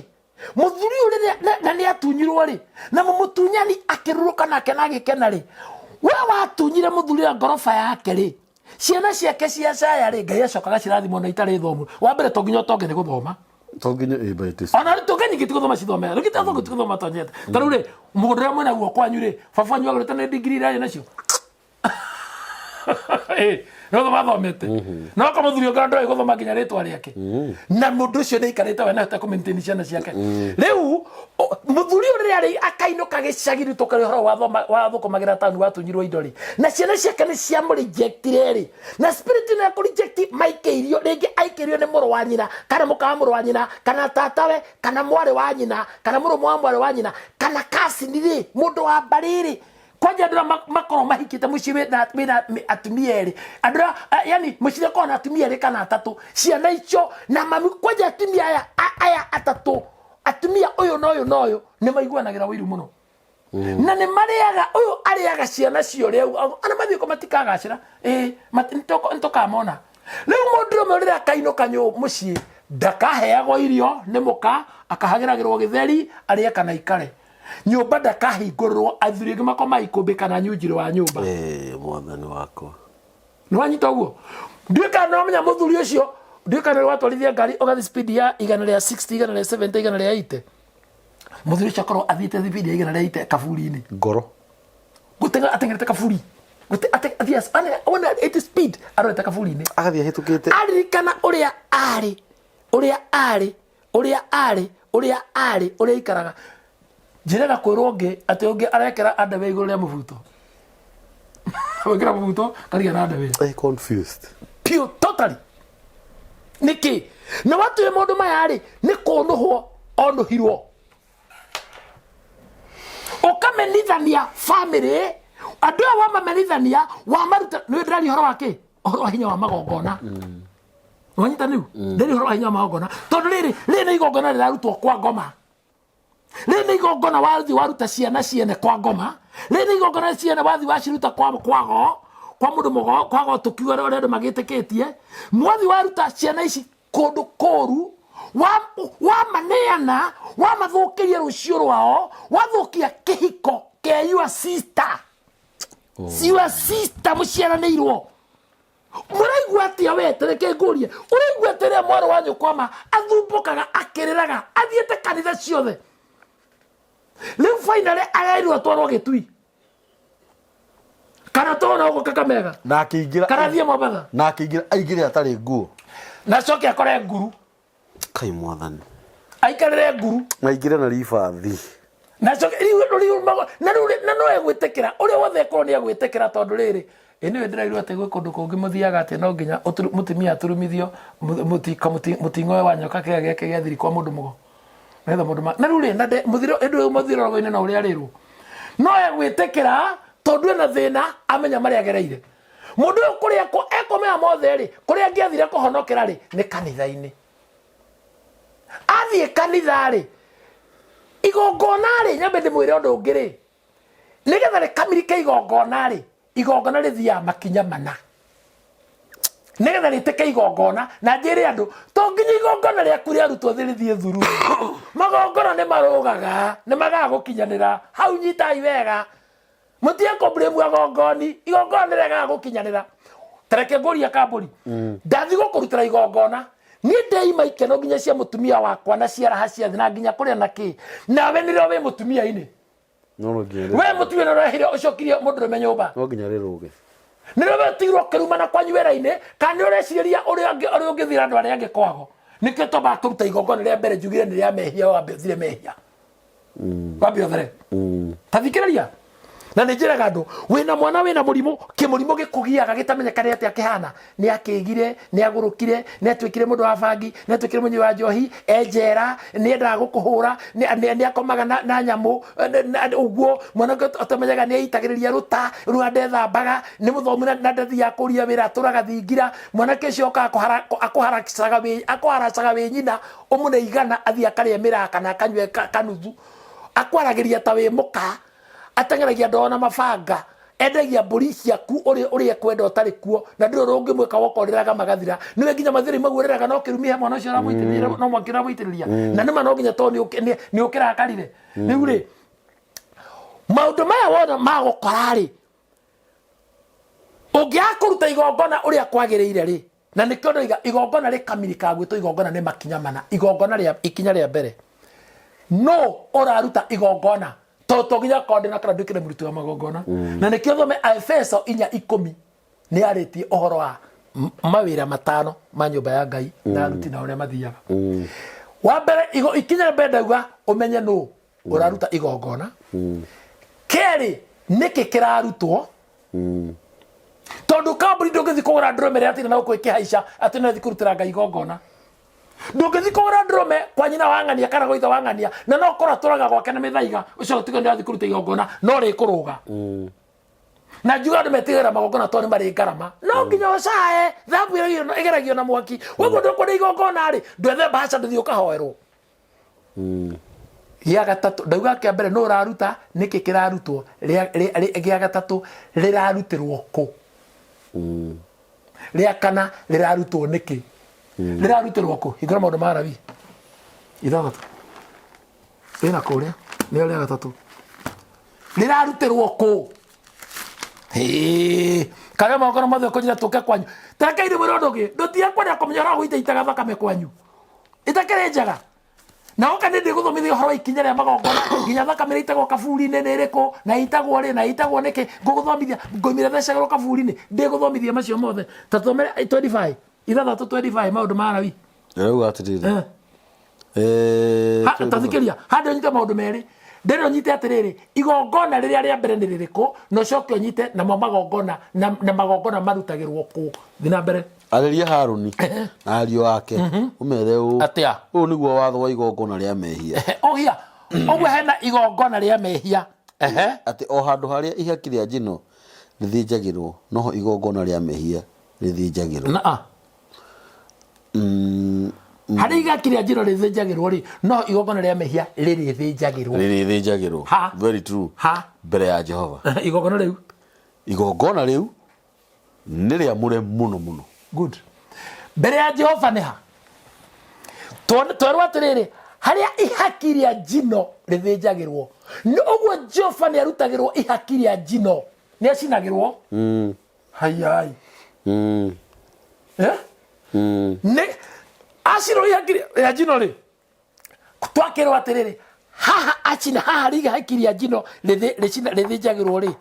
mũthuri ũyũ rĩrĩa na nĩ atunyirwo-rĩ na mũmutunyani akĩrũrũka nake na gĩkena-rĩ we watunyire mũthuri wa ngoroba yake-rĩ ciana ciake cia caya-rĩ Ngai acokaga cirathimwo na itarĩ thomu wa mbere to nginya ũtonge nĩ gũthoma ona tũnge nyingĩ ti gũthoma cithomera rĩu gĩta thoguo ti gũthoma tonyete ta rĩu-rĩ mũgũnda ũrĩa mwĩna guo kwanyu-rĩ baba wanyu agũrĩte nĩ ndigiri irarĩ nacio no thomete no kamũthuri ũngĩ ndoĩ gũthoma nginya rĩtwa rĩake na mũndũ ũcio nĩaikarĩte we nahota kũmaintain ciana ciake rĩu mũthuri ũyũ rĩrĩa rĩ akainũka gĩcagi rĩu tũkarĩ ũhoro wa thũkũmagĩra taũni watunyirwo indo-rĩ na ciana ciake nĩ ciamũrejectire-rĩ na spirit ĩno ya kũreject maikĩirio rĩngĩ aikĩirio nĩ mũrũ wa nyina kana mũka wa mũrũ wa nyina kana tatawe kana mwarĩ wa nyina kana mũrũmũ wa mwarĩ wa nyina kana cousin-rĩ mũndũ wa mbarĩ-rĩ kwanja andũ makorwo mahikĩte mũciĩ wĩna atumia erĩ andũ yani mũciĩ korwo na atumia erĩ kana atatũ ciana icio na mami kwanja atumia aya atatũ atumia ũyũ na ũyũ na ũyũ nĩ maiguanagĩra wĩiru mũno na nĩ marĩaga ũyũ arĩaga ciana cio rĩu ona mathiĩ matikagacĩra nĩtũkamona rĩu mũndũ ũmwe rĩrĩa akainũka mũciĩ ndakaheagwo irio nĩ mũka akahagĩragĩrwo gĩtheri arĩe kana ikare nyũmba ndakahingũrĩrwo athuri angĩ makoma ikũmbĩ kana nyunjĩrĩ wa nyũmba mwathani wakwa nĩ wanyita ũguo nduĩka no menya mũthuri ũcio nduĩka nĩ watwarithia ngari ũgathi speed ya 160 170 180 mũthuri ũcio akorwo athiĩte speed ya 180 kaburi-inĩ ngoro gũtega ateng'erete kaburi athias ona 80 speed arorete kaburi-inĩ agathiĩ ahĩtũkĩte aririkana ũrĩa arĩ ũrĩa ikaraga njĩrega kwĩrwo ũngĩ atĩ ũngĩ arekera andawe igũrũ rĩa mũbuto gwĩkĩra mũbuto kariga na andawe confused pure totally nĩkĩ na watu ya mũndũ maya rĩ nĩ kũnũhwo onũhirwo ũkamenithania family andũ aya wamamenithania wamaruta nĩ ndĩrari ũhoro wa kĩ ũhoro wa hinya wa magongona wanyita rĩu ndĩrĩ ũhoro wa hinya wa magongona tondũ rĩrĩ nĩ igongona rĩrarutwo kwa ngoma rĩrĩ nĩ igongona wathi waruta ciana ciene kwa ngoma rĩrĩ nĩ igongona ciene wathi waciruta kwago kwa mũndũ mũgo kwago tũkiuga ũrĩa andũ magĩtĩkĩtie mwathi waruta ciana ici kũndũ kũru wamaneana wamathũkĩria rũciũ rwao wathũkia kĩhiko kĩa your sister your sister mũciaranĩirwo mũraigua atĩa we tereke ngũrie ũraigua atĩ rĩrĩa mwarĩ wa nyũkwa athumbũkaga akĩrĩraga athiĩte kanitha ciothe rĩu finally arairwo atwarwo Gĩtui kana tona ũguo Kakamega na akĩingĩra kana thiĩ Mombatha na akĩingĩra aingĩre atarĩ nguo na coke akore nguru kai mwathani aikarĩre nguru na aingĩre na ribathi na coke na no egwĩtĩkĩra ũrĩa wothe ekorwo nĩ egwĩtĩkĩra tondũ rĩrĩ ĩnĩ ndĩrairwo atĩ gwĩ kũndũ kũngĩ mũthiaga atĩ no nginya mũtumia aturumithio mũting'oe wa nyoka kĩga gĩake gĩa thiri kwa mũndũ mũgo nĩgetha mũndũ na rĩu rĩ na mũthiroro-inĩ na ũrĩa rĩrwo no egwĩtĩkĩra tondũ ena thĩna amenya marĩa agereire mũndũ ũyũ kũrĩa ekomea mothe rĩ kũrĩa angĩathire kũhonokera rĩ nĩ kanitha-inĩ athiĩ kanitha rĩ igongona rĩ nyambe ndĩmwĩre ũndũ ũngĩ rĩ nĩgetha rĩkamirike igongona rĩ igongona rĩthiaga makinya mana nĩgetha rĩtĩke igongona na njĩre andũ to nginya igongona rĩaku rĩarutwo thĩ rĩthiĩ thuru magongona nĩ marũgaga nĩ magaga gũkinyanĩra hau nyitai wega mũtige kũmblame agongoni igongona nĩ rĩagaga gũkinyanĩra tareke ngũria kambũri ndathi gũkũrutĩra igongona niĩ ndeima ikeno nginya cia mũtumia wakwa na ciaraha ciathi na nginya kũrĩa na kĩ nawe nĩrĩo wĩ mũtumia-inĩ we mũtumia nĩ ũrehire ũcokirie mũndũrũme nyũmba no nginya rĩrũge nĩrĩo wetigirwo kĩrumana kwanyu wĩra-inĩ kana nĩ ũreciria ũrĩa ũngĩthira andũ arĩa angĩ kwago nĩkĩo twambaga kũruta igongona rĩa mbere njugire nĩ rĩa mehia wambĩthire mehia wambĩ othere ta thikĩrĩria na nĩ njĩraga andũ wĩna mwana wĩna mũrimũ kĩmũrimũ gĩkũgiaga gĩtamenyekane atĩa kĩhana nĩ akĩgire nĩ agũrũkire nĩ atuĩkire mũndũ wa bangi nĩ atuĩkire mũnyui wa njohi enjera nĩ endaga gũkũhũra nĩ akomaga na nyamũ ũguo mwana atamenyaga nĩ eitagĩrĩria rũta rĩu andethambaga nĩ mũthomu na ndathiaga kũria wĩra atũraga thingira mwanake ũcio okaga akũharacaga wĩ nyina ũmũne igana athiĩ akarĩa mĩraa kana akanyue kanuthu akwaragĩria ta wĩ mũka ateng'eragia ndoo na mabanga endagia mbũri ciaku ũrĩa kwenda ũtarĩ kuo na ndĩrĩ ũrĩa ũngĩmwĩka wokorĩraga magathira nĩwe nginya mathĩrĩ maguo ũrĩraga no kĩrumia mwana ũcio ũramũitĩrĩria no mwakĩra mũitĩrĩria na nĩma no nginya tondũ nĩ ũkĩraga karire rĩu rĩ maũndũ maya wona magũkora rĩ ũngĩaga kũruta igongona ũrĩa kwagĩrĩire rĩ na nĩkĩo ndoiga igongona rĩkamirikaga gwĩtwo igongona nĩ makinya mana igongona rĩa ikinya rĩa mbere no ũraruta igongona to nginya kondena kana ndikire mũruti wa magongona na nĩkĩo thome Efeso 4:10 nĩ arĩtie ũhoro wa mawĩra matano ma nyũmba ya Ngai na aruti na ũrĩa mathiaga wa mbere ikinya mbere ndauga ũmenye nũ ũraruta igongona kerĩ nĩkĩ kĩrarutwo tondũ kambũri ndũngĩthi kũgũra ndũrũme rĩa atina na ũkwĩkĩhaica atĩ no thiĩ kũrutĩra Ngai igongona ndũngĩthi kũgũra ndũrũme kwa nyina wang'ania kana gwa ithe wang'ania na no korwo atũraga gwake na mĩthaiga ũcio tiga nĩ athiĩ kũruta igongona no rĩkũrũga na njuga andũ metigĩra magongona tondũ nĩ marĩ ngarama no nginya ũcae thabu ĩgeragio na mwaki woguo ndũkwenda igongona rĩ ndwethe mbaca ndũthiĩ ũkahoerwo gĩa gatatũ ndauga kĩa mbere no ũraruta nĩkĩ kĩrarutwo gĩa gatatũ rĩrarutĩrwo kũ rĩa kana rĩrarutwo nĩkĩ rirarutirwo ku hingura maundu ma Lawi ithathatu ina kuria ni ria gatatu rirarutirwo ku kana magona mathe ko njira tuke kwanyu takaire murondo ge ndutia kwenda kumnyora guita itaga thakame kwanyu itakere njaga na oka ndi guthomithia horo ikinya ria magongona nginya thakame itagwo kaburi-ini ni iriku na itagwo ri na itagwo niki nguguthomithia ngoimire thecagwo kaburi-ini ndi guthomithia macio mothe ta tumere 25 ithathatu 25 maundu ma Lawi rĩu atiriri tathikiria hande nyite maundu meri ndero nyite atiriri igongona riria ria mbere ni ririku no coke nyite na magongona na magongona marutagirwo ku thina mbere arĩria Haruni na ariũ ake umere ũũ atia ũũ nĩguo watho wa igongona rĩa mehia ohia ogwe hena igongona ria mehia atĩ o handũ harĩa ihaki rĩa njino rĩthĩnjagĩrwo noho igongona rĩa mehia rĩthĩnjagĩrwo na harĩa igaki rĩa njino rĩthĩnjagĩrwo rĩ no igongona rĩa mehia rĩrĩthĩnjagĩrwo very true mbere ya Jehova igongona rĩu nĩ rĩamũre mũno good mbere ya Jehova nĩ ha twerwo atĩrĩrĩ harĩa ihaki rĩa njino rĩthĩnjagĩrwo ũguo Jehova nĩ arutagĩrwo ihaki rĩa njino nĩ acinagĩrwo hayai nĩ acirwo ihaki rĩa njino rĩ twakĩrwo atĩrĩrĩ haha acina haha ihaki rĩa njino rĩthĩnjagĩrwo rĩ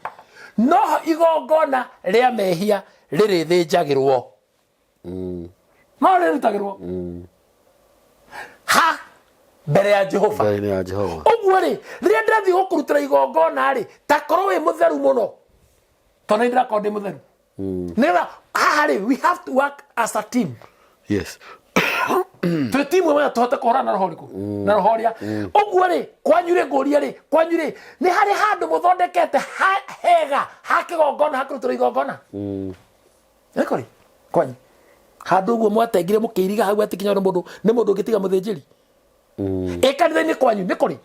noho igongona rĩa mehia rĩrĩthĩnjagĩrwo no rĩrutagĩrwo ha mbere ya Jehova ũguo rĩ rĩrĩa ndĩrathiĩ gũkũrutĩra igongona rĩ ta korwo wĩ mũtheru mũno tondũ nĩ ndĩrakorwo ndĩ mũtheru nĩgetha haha rĩ we have to work as a team yes twĩ timu ĩmwe tũhote kũhũrana na roho rĩkũ na roho rĩa ũguo rĩ kwanyu rĩ ngũria rĩ kwanyu rĩ nĩ harĩ handũ mũthondekete hega ha kĩgongona ha kũrutĩra igongona nĩkũ rĩ kwanyu handũ ũguo mwatengire mũkĩiriga hau atĩ kinya nĩ mũndũ ũngĩtiga mũthĩnjĩri kanitha-inĩ kwanyu nĩkũ rĩ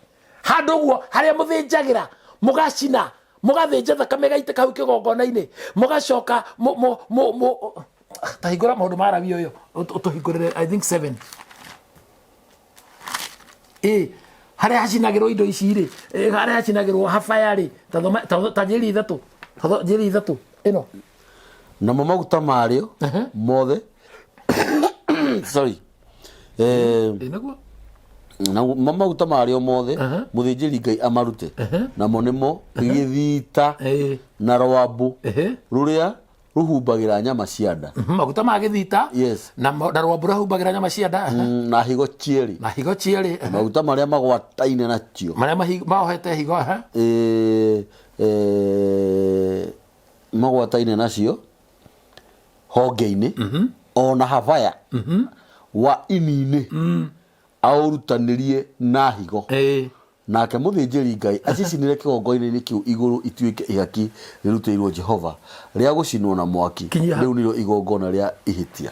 handũ ũguo harĩa mũthĩnjagĩra mũgacina mũgathĩnja thakame gaitĩka hau kĩgongona-inĩ mũgacoka ta hingũra maũndũ ma Lawi ũyũ ũtũhingũrĩre I think 7 harĩa hacinagĩrwo indo ici rĩ harĩa hacinagĩrwo habaya rĩ ta njĩri ithatũ ĩno namo maguta marĩo mothe sorry na maguta marĩo mothe mũthĩnjĩri Ngai amarute namo nĩmo gĩthita na rwambũ rũrĩa ruhumbagĩra nyama cia nda maguta ma gĩthita na rwambũ rũhumbagĩra nyama cia nda na higo cierĩ maguta marĩa magwataine nacio marĩa maohete higo magwataine nacio honge-inĩ ona habaya wa ini-inĩ aũrutanĩrie na higo nake mũthĩnjĩri Ngai acicinĩre kĩgongona-inĩ kĩu igũrũ ituĩke ihaki rĩrutĩirwo Jehova rĩa gũcinwo na mwaki rĩu nĩrĩo igongona rĩa ihĩtia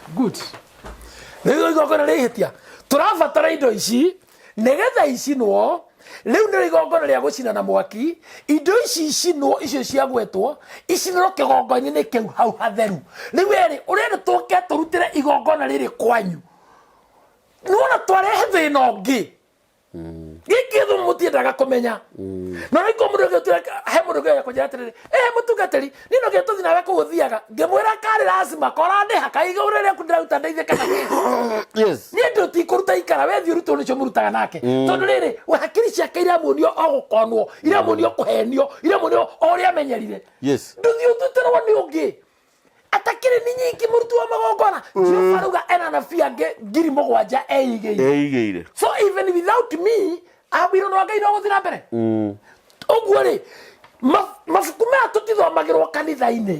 rĩu igongona rĩa ihĩtia tũrabatara indo ici nĩgetha icinwo rĩu nĩrĩo igongona rĩa gũcina na mwaki indo ici icinwo icio ciagwetwo icinĩrwo kĩgongona-inĩ kĩu hau hatheru rĩu erĩ ũrenda tũke tũrutĩre igongona rĩrĩ kwanyu nĩwona twarehe thĩna ũngĩ gĩkĩ thũ mũtiendaga kũmenya no nĩko mũndũ he mũndũ gĩa kũnjĩra atĩrĩrĩ mũtungatĩri niĩ no gĩtũthi nawe kũu ũthiaga ngĩmwĩra karĩ lazima korandĩha kaigũ rĩrĩa ndĩraruta ndeithie kana niĩ ndũtikũruta ikara we thiĩ ũrutwo nĩcio mũrutaga nake tondũ rĩrĩ we hakiri ciake iramuonio o gũkonwo iramuonio kũhenio iramuonio o ũrĩa amenyerire ndũthiĩ ũtutĩrwo nĩ ũngĩ atakĩrĩ nĩ nyingĩ mũruti wa magongona Jehova rauga ena nabii angĩ 7,000 eigĩire so even without me abiro no Ngai no gũthiĩ na mbere ũguo rĩ mabuku maya tũtithomagĩrwo kanitha-inĩ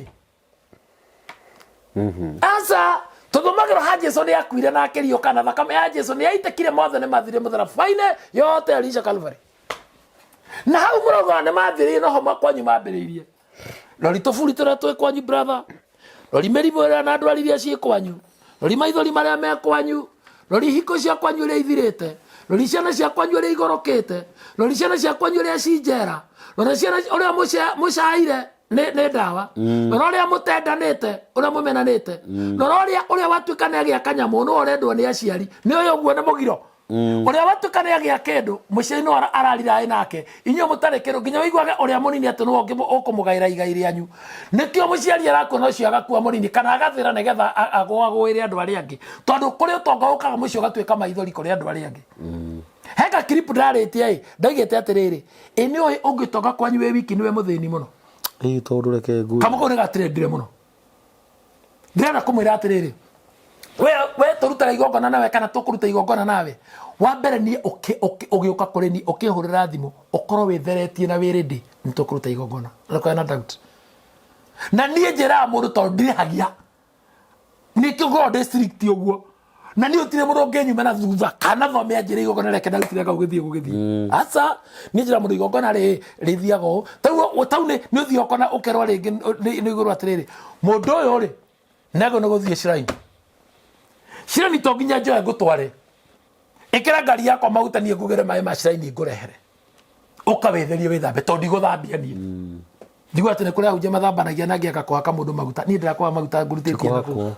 aca tũthomagĩrwo ha Jesũ nĩ akuire na akĩriũka na thakame ya Jesũ nĩ yaitĩkire mothe nĩ mathire mũtharaba-inĩ yote Elisha Calvary na hau mũrauga nĩ mathirĩire noho makwanyu mambĩrĩirie rori tũburi tũrĩa twĩ kwanyu brother rori mĩrimũ ĩrĩa na ndwari iria ciĩ kwanyu rori maithori marĩa me kwanyu rori hiko cia kwanyu iria ithirĩte rori ciana cia kwanyu iria igorokĩte rori ciana cia kwanyu iria cinjera rori ciana ũrĩa mũcaire nä ndawa nora å rä a må tendanä te å rä a må menanä te nora å rä a watuä ka nä agä a kanyamå nä orendwo nä aciari nä å yå guo nä må giro å rä a watuä ka nä agä a kä ndå må ciari no arariraä nake inyuä må tarä kä rå nginya wiguage å rä a må nini atä nä å kå må gaä ra igai rä anyu nä kä o må ciari arakuona å cio agakua må nini kana agathä ra nä getha agåagå ä re andå arä angä tondå kå rä å tonga å kaga må cio gatuä ka maithori kå rä andå arä angä heka clip ndarä tie ndaigä te atä rä rä ä nä å å ngä tonga kwanyu wä wiki nä we må thä ni må no tondå reke ngui kamå kå nä gatirendire må no ndärenda kå mwä ra atä rä rä we tå rutaga igongona nawe kana tå kå ruta igongona nawe wa mbere niä å gä å ka kå rä ni å kä hå rä ra thimå å korwo wä theretie na wä rä ndä nä tå kå ruta igongona na doubt na niä njä raga må ndå tondå ndirä hagia nä kä ngorwo district å guo na nä å tire må ndå ngä nyuma na thutha kana thome anjä rä igongona reke ndarutirega gå gä thiä gå gä thiä aca nä njä ra må ndå igongona rä thiaga å tau nä å thiä okona å kerwo rä ngä nä igå rå atä rä rä må ndå å yå rä negå nä gå thiä ciraini ciraini to nginya njoe ngå tware ä kä ra ngari yakwa magutanie ngå gä re maä ma ciraini ngå rehere å kawä therie wä thambe tondå ndigå thambia niä ndigå atä nä kå rä ahunjia mathambanagia na ngäaka kåhaka må ndå maguta niä ndä rakåha maguta ngå rutä tie nakå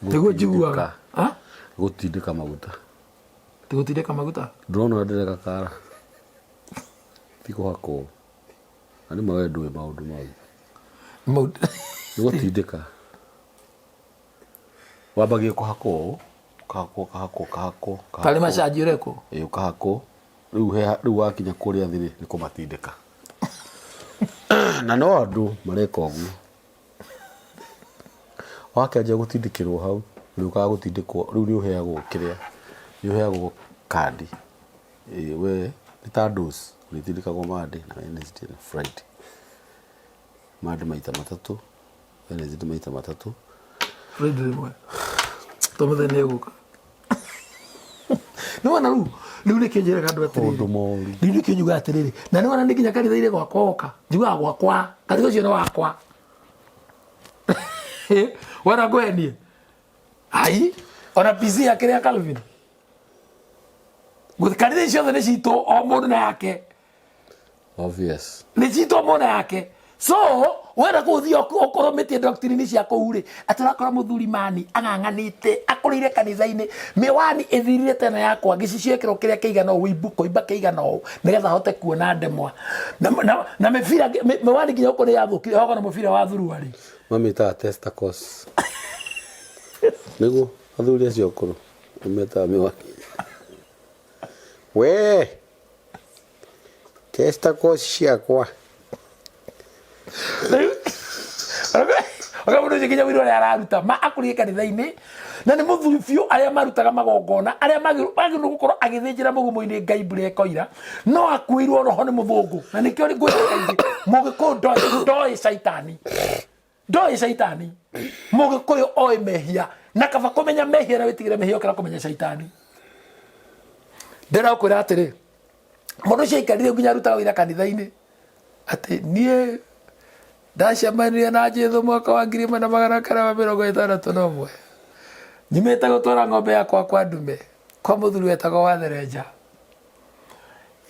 niguo njiguaga gå tindä ka maguta tä gå tindä ka maguta ndårona ndä reka kara ti kå hakwo na nä mawendå ä maå ndå mau nä gå tindä ka wambagie kå hakwo kahakwo tarä macanji å rekwo å kahakwo rä u wakinya kå rä a thä nä kå matindä ka na no andå mareka å guo wakäanjia gå tindä kä rwo hau rä u kaga gå tindä kwo rä u nä å heagwo kä rä a nä å heagwo kandi we nä ta dos nä tindä kagwo mandä na Wednesday na Friday mandä maita matatå Wednesday maita matatå Friday rä mwe to må thenya gå ka nä wona rä u nä kä njä raga andå atä rä rä nä kä njuga atä rä rä na nä wona nä nginya kanitha-inä gwakwa oka njugaga gwakwa kanitha å cio nä wakwa wona ngå henie ai ona PC yakä rä a Calvin kanitha ciothe nä citå o må ndå na yake obvious nä citå o må na yake so wenda kå thiä okorwo mä tie doctrine cia kå u rä atä rakora må thuri mani ang'ang'anä te akå rä ire kanitha-inä mä wani ä thirire tena yakwa ngä cicio ä kä ro kä rä a kä igana å kå imba kä igana å nä getha hote kuona ndemwa na mä wani nginya å kå rä yathå kire hoko na må bira wa thuruarä mamä taga testicles nä guo athuri acio å kå rå nä metaga mä wani we testicles ciakwa oga må ndå å cio nginya wä rä å rä a araruta akå rä kanitha-inä na nä må thuri biå arä a marutaga magongona arä a magä gå korwo agä thä njä ra må gumo-inä ngai mbura ekoira no akuä irwo roho nä må thå ngå na nä kä o ngwä kaingä må gä kå ndoä caitani ndoä caitani må gä kå yå oä mehia na kaba kå menya mehia na wä tigä re mehia å kä ra kå menya caitani ndä ra kwä ra atä rä må ndå å cio aikarire nginya arutaga wä ra kanitha-inä atä niä ndacemanirie na Jesũ mwaka wa 1961 na ũmwe nyumĩte gũtwara ng'ombe yakwa kwa ndume kwa mũthuri wetagwo Watherenja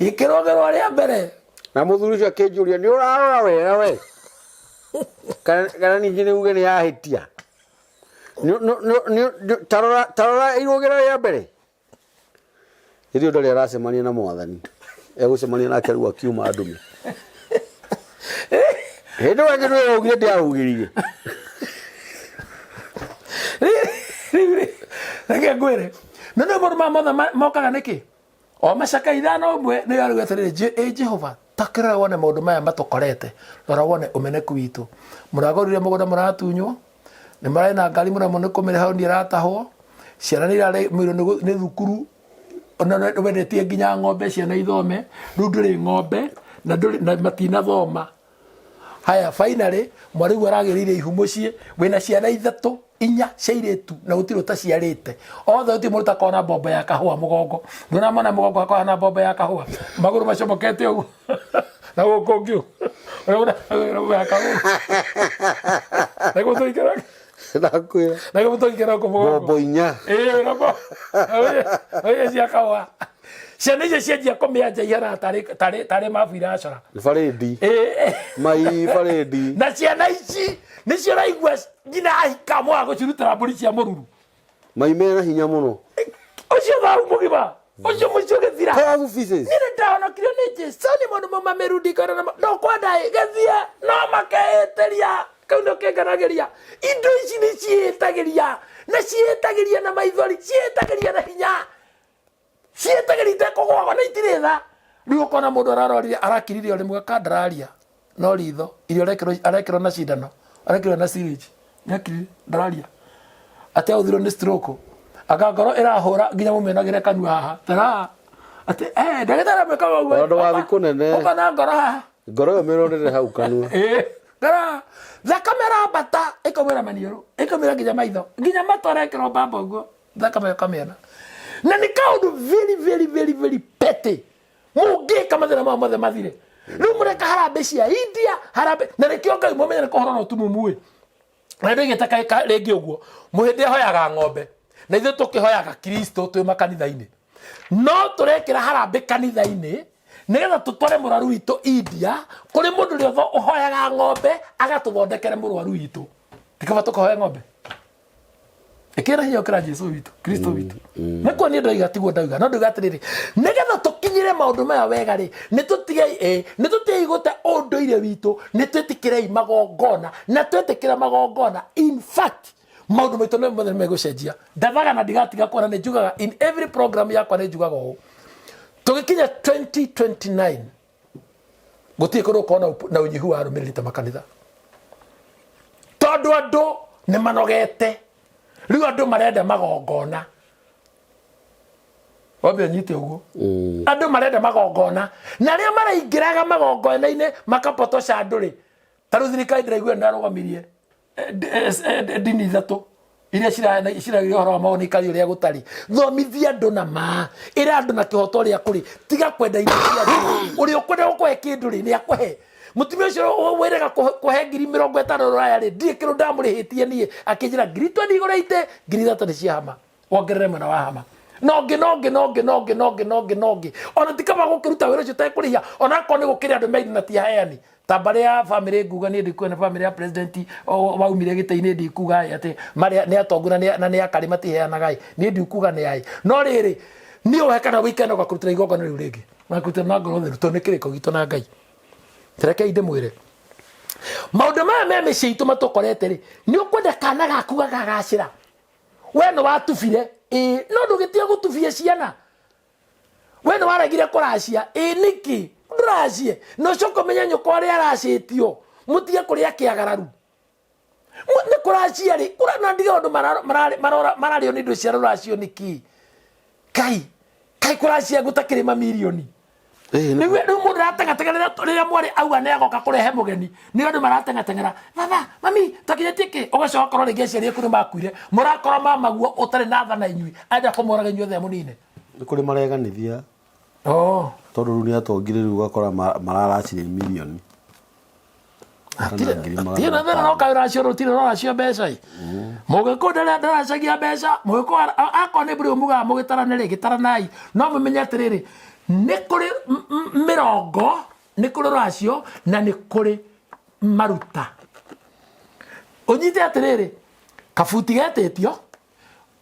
ikĩrogerwo rĩa mbere na mũthuri ũcio akĩnjũria nĩ ũrarora wega we kana ningĩ nĩ uge nĩ yahĩtia tarora irũgĩra rĩa mbere hĩndĩ ĩyo ndarĩ aracemania na mwathani egũcemania nake rĩu akiuma ndume hĩndĩ wangĩ nĩ ũgire ndĩarũgĩrire reke ngwĩre na nĩ maũndũ mothe mokaga nĩkĩ o macaka ithano ũmwe nĩ yarũga atĩrĩrĩ Jehova takĩrora wone maũndũ maya matũkorete rora wone ũmeneku witũ mũragũrire mũgũnda mũratunywo nĩ mararĩ na ngari mũramo nĩ kũmĩrĩha nĩ ĩratahwo ciana nĩ irarĩmĩirwo nĩ thukuru ona wendetie nginya ng'ombe ciana ithome rĩu ndũrĩ ng'ombe na matinathoma haya finally mwarĩgu aragĩrĩire ihu mũciĩ wĩna ciana ithatũ 4 cia airĩtu na gũtirĩ ũtaciarĩte othe gũtirĩ mũndũ ũtakoragwo na mbombo ya kahũa mũgongo ndũnamona mũgongo akoragwo na mbombo ya kahũa magũrũ macomokete ũguo na gũkũ ũngĩ ũrĩa ya kahũa na gũtũikĩra nakwĩra na gũtũikĩra ũkũ mũgongo mbombo 4 cia kahũa ciana icio cianjia kũmĩanja ihana tarĩ mabu iracora Faredi mai Faredi na ciana ici nĩcio raigua nginya ahika mwaga gũcirutĩra mbũri cia mũruru mai mena hinya mũno ũcio thau mũgima ũcio mũico gĩthira powerful pieces nĩ ndahonokirio nĩ Jesũ nĩ mũndũ mamerundikana no kwenda gĩthie no makeĩtĩria kau nĩ kĩnganagĩria indo ici nĩ ciĩtagĩria na maithori ciĩtagĩria na hinya ciĩtagĩria itekũgwagwo na itirĩ tha rĩu ũkona mũndũ ararorire arakiririo rĩmwe kandararia no ritho irio arekĩrwo na cindano arekĩrwo na syringe nĩakirire ndararia atĩ aũthirwo nĩ stroke aka ngoro ĩrahũra nginya mũmenagĩre kanua haha tara atĩ ndagĩtarĩ amĩkaga ũguo ũndũ wa thikũ nene ũkona ngoro haha ngoro ĩyo mĩrorere hau kanua ngara thakame ĩrambata ĩkaumĩra maniũrũ ĩkaumĩra nginya maitho nginya matũ arekĩrwo mbamba ũguo thakame ĩkamĩona na nĩ kaũndũ very petty mũngĩka mathĩna mao mothe mathire rĩu mũreka harambĩ cia India harambĩ na nĩkĩo Ngai mũmenye nĩ kũhoro na ũtumumu ĩ na ndũ igĩtaka rĩngĩ ũguo mũhĩndĩ ahoyaga ng'ombe na ithuĩ tũkĩhoyaga Kristo twĩ makanitha-inĩ no tũrekĩra harambĩ kanitha-inĩ nĩgetha tũtware mũrwaru witũ India kũrĩ mũndũ ũrĩa ũhoyaga ng'ombe agatũthondekere mũrwaru witũ tikaba tũkahoya ng'ombe ĩkĩra hinya ũkĩra Jesũ witũ Kristo witũ nĩkuo niĩ ndoiga tiguo ndauga no ndoiga atĩrĩrĩ nĩgetha tũkinyĩre maũndũ maya wega rĩ nĩtũtigei gũte ũndũire witũ nĩtwĩtĩkĩrei magongona na twetĩkĩra magongona in fact maũndũ maitũ nĩ mothe megũcenjia ndathaga na ndigatiga kuona nĩ njugaga in every program yakwa nĩ njugaga ũũ tũgĩkinya 2029 gũtirĩ kũrĩ gũkorwo na ũnyihu wa arũmĩrĩri ta makanitha tondũ andũ nĩ manogete rĩu andũ marenda magongona wambe nyite ũguo andũ marenda magongona na rĩo maraingĩraga magongona-inĩ makapotosha andũ rĩ ta rĩu thirikari ndĩraigua nĩarũgamirie ndini ithatũ iria ciragĩria ũhoro wa mawoni kari ũrĩa gũtarĩ thomithia andũ na maa ĩra andũ na kĩhoto ũrĩa kũrĩ tiga kwenda indo cia andũ ũrĩa ũkwenda gũkũhe kĩndũ rĩ nĩakũhe mutumia ũcio wĩraga kũhe 50,000 rũraya rĩ ndirĩ kĩndũ ndamũrĩhĩtie niĩ akĩnjĩra 20 igũrĩte 3 nĩ cia hama wongerere mwena wa hama nongĩ ona tikaba gũkĩruta wĩra ũcio tekũrĩhia ona akorwo nĩ gũkĩrĩ andũ meiri na ti aheani ta mbarĩ ya bamĩrĩ nguga niĩ ndikuona bamĩrĩ ya president waumire gĩtĩ-inĩ ndikuga atĩ nĩ atongu na nĩ akarĩ matiheanaga niĩ ndikuga nĩ ai no rĩrĩ niĩ ũhe kana wĩikane ũgakũrutĩra igongona rĩu rĩngĩ wakũrutĩra na ngoro theru tondũ nĩ kĩrĩko gitũ na Ngai rekei ndĩmwĩre maũndũ maya me mĩciĩ itũ matũkorete rĩ nĩ ũkwenda kana gaku gagacĩra we nĩ watubire no ndũgĩtige gũtubia ciana we nĩ waragire kũracia nĩkĩ ndũracie no coka ũmenye nyũkwa ũrĩa aracĩtio mũtige kũrĩa kĩagararu nĩ kũracia rĩ na ndige ũndũ mararĩo nĩ indo cia rũracio nĩkĩ kai kũracia gũtakĩrĩ mamirioni rĩu mũndũ aratengatengera rĩrĩa mwarĩ auga nĩ agoka kũrehe mũgeni nĩ andũ maratengatengera baba mami tũkinyĩtie kĩ ũgacoka korwo rĩngĩ aciari aku nĩ makuire mũrakorwo mamaguo ũtarĩ na tha na inyuĩ anja kũmoraga inyuĩ othe mũnine nĩ kũrĩ mareganithia tondũ rĩu nĩ atongire rĩu ũgakora mararacire mirioni tiĩ na thĩna no kaĩ ũracio rũtirĩ rũracio mbeca mũgĩkũ ndaracagia mbeca mũgĩkũ akorwo nĩ mbũrĩ ũmugaga mũgĩtaranĩrĩ gĩtaranai no mũmenye atĩrĩrĩ nĩ kũrĩ mĩrongo nĩ kũrĩ rũracio na nĩ kũrĩ maruta ũnyite atĩrĩrĩ kabuti getĩtio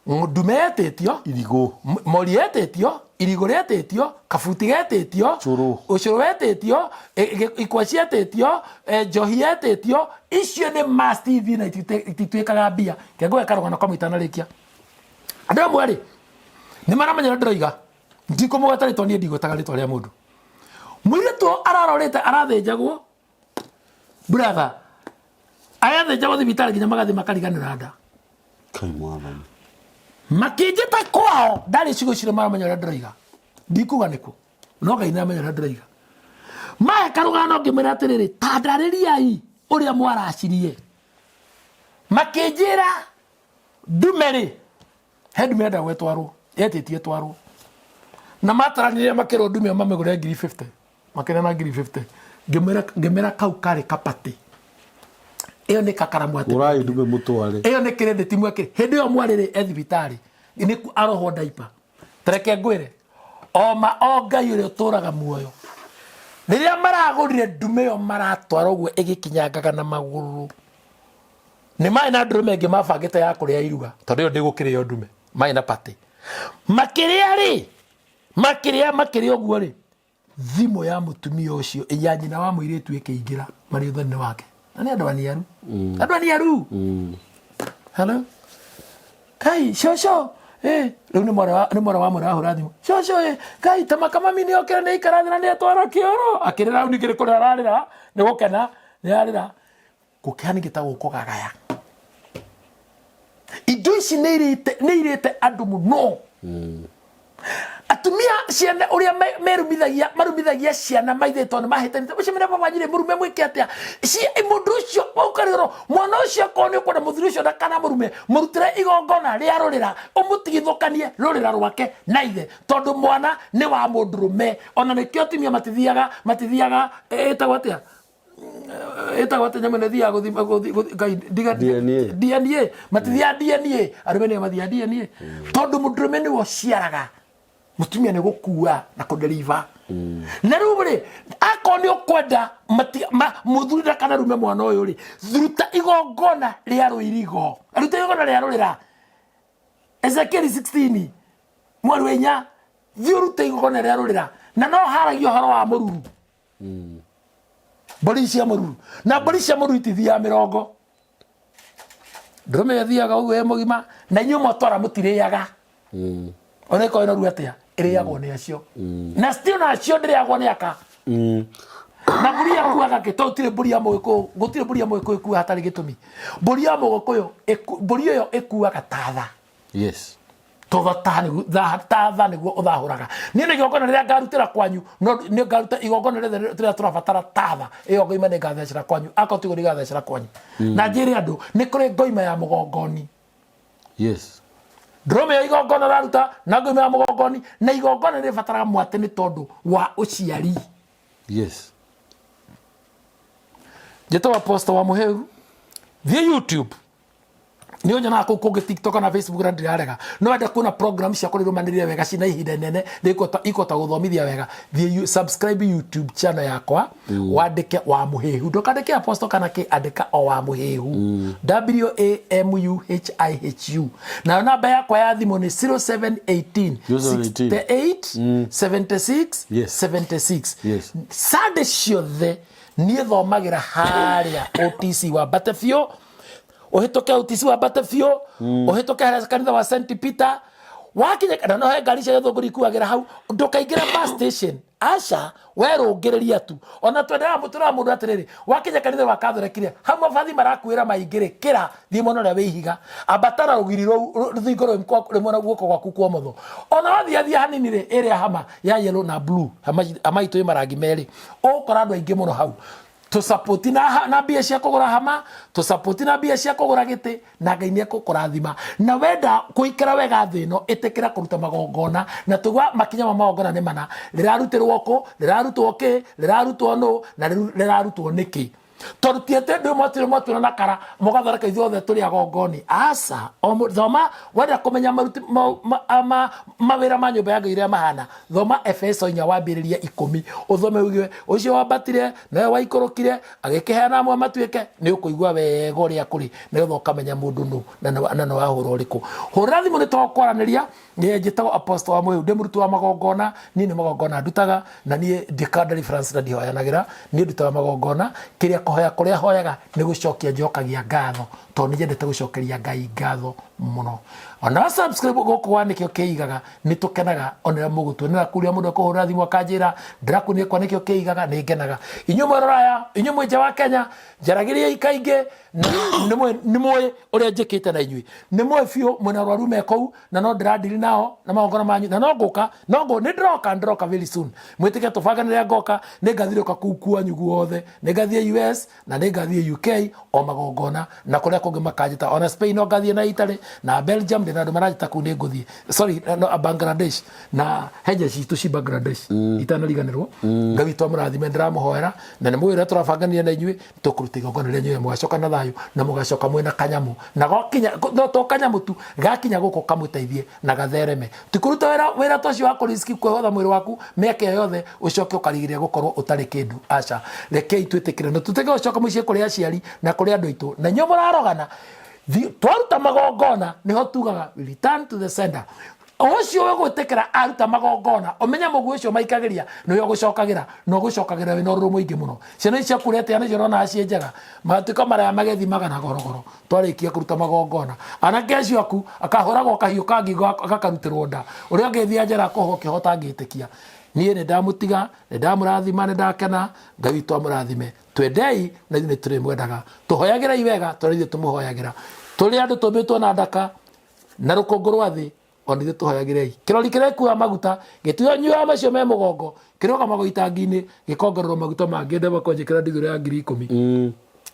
ndume yetĩtio irigũ mori yetĩtio irigũ rĩetĩtio kabuti getĩtio ũcũrũ wetĩtio ikwa cietĩtio njohi yetĩtio icio nĩ must ithi na itituĩkaga mbia kĩngũge karũgano kamwe itanarĩkia andũ amwe rĩ nĩ maramenya ndĩroiga ndikũmũgweta rĩtwa niĩ ndigwetaga rĩtwa rĩa mũndũ mũirĩtu ararorĩte arathĩnjagwo brother ayathĩnjagwo thibitarĩ nginya magathiĩ makariganĩra nda makĩnjĩta kwao ndarĩ ciugo cire maramenya ũrĩa ndĩroiga ndikuga nĩkuo no Ngai nĩamenya ũrĩa ndĩroiga mahe karũgano ngĩmwĩra atĩrĩrĩ ta ndarĩriai ũrĩa mwaracirie makĩnjĩra ndume rĩ he ndume enda gwetwarwo yetĩtie twarwo na mataranire makĩrwo ndume mamĩgũre 50 makĩrena 50 ngĩmwĩra kau karĩ kapatĩ ĩyo nĩ kakaramu atĩ ũrai ndume mũtware ĩyo nĩ credit mwekĩre hĩndĩ ĩyo mwarĩrĩ thibitarĩ nĩ arohwo diaper tareke ngwĩre oma o Ngai uria uturaga muoyo riria maragurire ndume yo maratwara uguo igikinyangaga na maguru ni mai na ndume ngi mabangite ya kuria iruga tondu yo ndigukire ndume mai na pati makiria uguo ri thimu ya mutumia ucio iya nyina wa muiritu ikiingira mari uthani wake na ni andu aniaru hello kai shosho riu ni mora wa murahura thimu shosho kai tamaka mami ni okira ni ikarathira ni atwara kioro akirira ni kiri kuri ararira ni gukena ni arira gukihani gitagwo kugagaya indo ici ni irite andu muno atumia ciana uria marumithagia ciana maithetwo ni mahetanite ucio mena babanyire murume mwike atia ci mundu ucio ukariro mwana ucio koni ukona muthuri ucio na kana murume murutire igongona ria rurira umutigithukanie rurira rwake na ithe tondu mwana ni wa mundurume ona nikio atumia matithiaga etagwatia nyamene thia guthima DNA matithia DNA arume ni mathia DNA tondu mundurume ni wo ciaraga mutumia ni gukua na kudeliver na rubure akoni okwenda muthuri na kana rume mwana uyu ri thuruta igongona ria ruirigo ruta igongona ria rurira Ezekiel 16 mwaru wenya thuruta igongona ria rurira na no haragio horo wa mururu bori cia mururu na bori cia mururu itithia 40 ndume yathiaga uwe mugima na nyumo twara mutiriaga ona ko ina ruatia iriagwo ni acio na still na acio ndiriagwo ni aka na buria kuaga ke totire buria mwiko gutire buria mwiko iku hatari gitumi buria mwiko yo buria yo ikuaga tatha yes toga tatha niguo uthahuraga ni ne igongona riria ngarutira kwanyu no ni ngaruta igongona riria turabatara tatha iyo ngoima ni ngathecera kwanyu akotigo ni ngathecera kwanyu na njiri andu ni kuri ngoima ya mugongoni yes Drome ya igongona raruta na ngoima ya mugongoni na igongona ni fatara mwate ni tondu wa uciari yes jeto apostle wa muheu via YouTube ni onyana ko TikTok na Facebook na ndirarega no enda kuna program cia kurirumanirira wega cina ihinda nene ikota guthomithia wega via subscribe YouTube channel yakwa wandike wa muhehu ndokandike apostle kana ki andika o wa muhehu WAMUHIHU na namba yakwa ya thimu ni 0718 68 76 76 sande ciothe ni thomagira haria OTC wa Batefio ohitoke utisi wa Batefio ohitoke kanitha wa St Peter wakinya kana no he ngari cia thogori kuagira hau ndukaingira bus station asha werungireria tu ona twendera mutura mundu atiriri wakinya kanitha wa Catholic hau mabathi marakwira maingire kira thimono ria wihiga abatara rugiriro ruthingo rimwe na guoko gwaku kwa motho ona wathia hanini ri area hama ya yellow na blue amaito marangi meri ukora andu aingi muno hau to support na bia cia kugura hama to support na bia cia kugura gite na Ngai ni akukurathima na wenda kuikara wega thino itekira kuruta magongona na tugwa makinya ma magongona ni mana rirarutirwo ko rirarutwo ki rirarutwo no na rirarutwo niki torutiete ndo motiro na kara mugatharaka ithuothe turi agongoni asa thoma wenda kumenya maruti mawira ma nyumba ya Ngai iria mahana thoma Efeso 4:10 uthome ugiwe ucio wabatire na waikorokire agikihana amwe matuike ni ukuigwa wega uria kuri ni ukamenya mundu nu na no wahura uriku hura thimu ni twakwaraniria ni njitagwo apostle wa muyu ndi murutu wa magongona ni magongona ndutaga na ni ndikandari France na ndihoyanagira ni ndutaga magongona kiria kuhoya kuria hoyaga ni gucokia njokagia ngatho to ni jendete gucokeria Ngai ngatho muno ona subscribe goko wanikio keigaga ni tukenaga onera mugutwenera kuria mundu kuhura thimu akanjira ndirakunie kwa nikio keigaga ni ngenaga inyumo roraya inyumo nja wa Kenya jaragiria ikainge ni moe uria njikite na inyui ni moe fio mwena rwaru meko na no ndiradiri nao na magongona manyu na no nguka ni ndiroka very soon mwitike tubanganire ngoka ni ngathiruka kukua nyugu othe ni ngathie US US na nĩngathiĩ UK o magongona na kũrĩa kũngĩ makanjĩta ona Spain no ngathiĩ na Italy na Belgium ndĩna andũ maranjĩta kũu nĩ ngũthiĩ sorry no Bangladesh na henja citũ ci Bangladesh itanariganĩrwo Ngai witũ amũrathime ndĩramũhoera na nĩ mũwĩra tũrabangania na inyuĩ tũkũruta igongona rĩa inyuĩ mũgacoka na thayũ na mũgacoka mwĩna kanyamu na gokinya no to kanyamu tu gakinya gũkũ kamũteithie na gathereme tikũruta wĩra tocio wa kũriski kwĩhotha mwĩrĩ waku mĩaka yothe ũcoke ũkarigĩrĩria gũkorwo ũtarĩ kĩndũ aca rekei twĩtĩkĩre na tutege gũcoka mũciĩ kũrĩ aciari na kũrĩ andũ aitũ na inyuĩ mũrarogana twaruta magongona nĩho tugaga return to the sender ũcio wĩgwĩtĩkĩra aruta magongona ũmenye mũguĩ ũcio maikagĩria nĩwe ũgũcokagĩra na ũgũcokagĩra wĩna ũrũrũ mũingĩ mũno ciana icio kurete nacio nona aciĩ njega matuĩka marĩa magethi magana gorogoro twarĩkia kũruta magongona anake acio aku akahũragwo kahiũ kangi agakarutĩrwo nda ũrĩa ũngĩthia njĩra kũhwo kĩhota angĩtĩkia niĩ nĩ ndamũtiga nĩ ndamũrathima nĩ ndakena Ngai witũ amũrathime twendei na ithuĩ nĩ tũrĩmwendaga tũhoyagĩrai wega tondũ ithuĩ tũmũhoyagĩra tũrĩ andũ tũmbĩtwo na ndaka na rũkũngũ rwa thĩ ona ithuĩ tũhoyagĩrei kĩrori kĩrekuua maguta gĩtuanyua macio me mũgongo kĩrũgama gĩtangi-inĩ gĩkongererwo maguta mangĩ ndema kwenjĩkĩra ndigĩro ya 10,000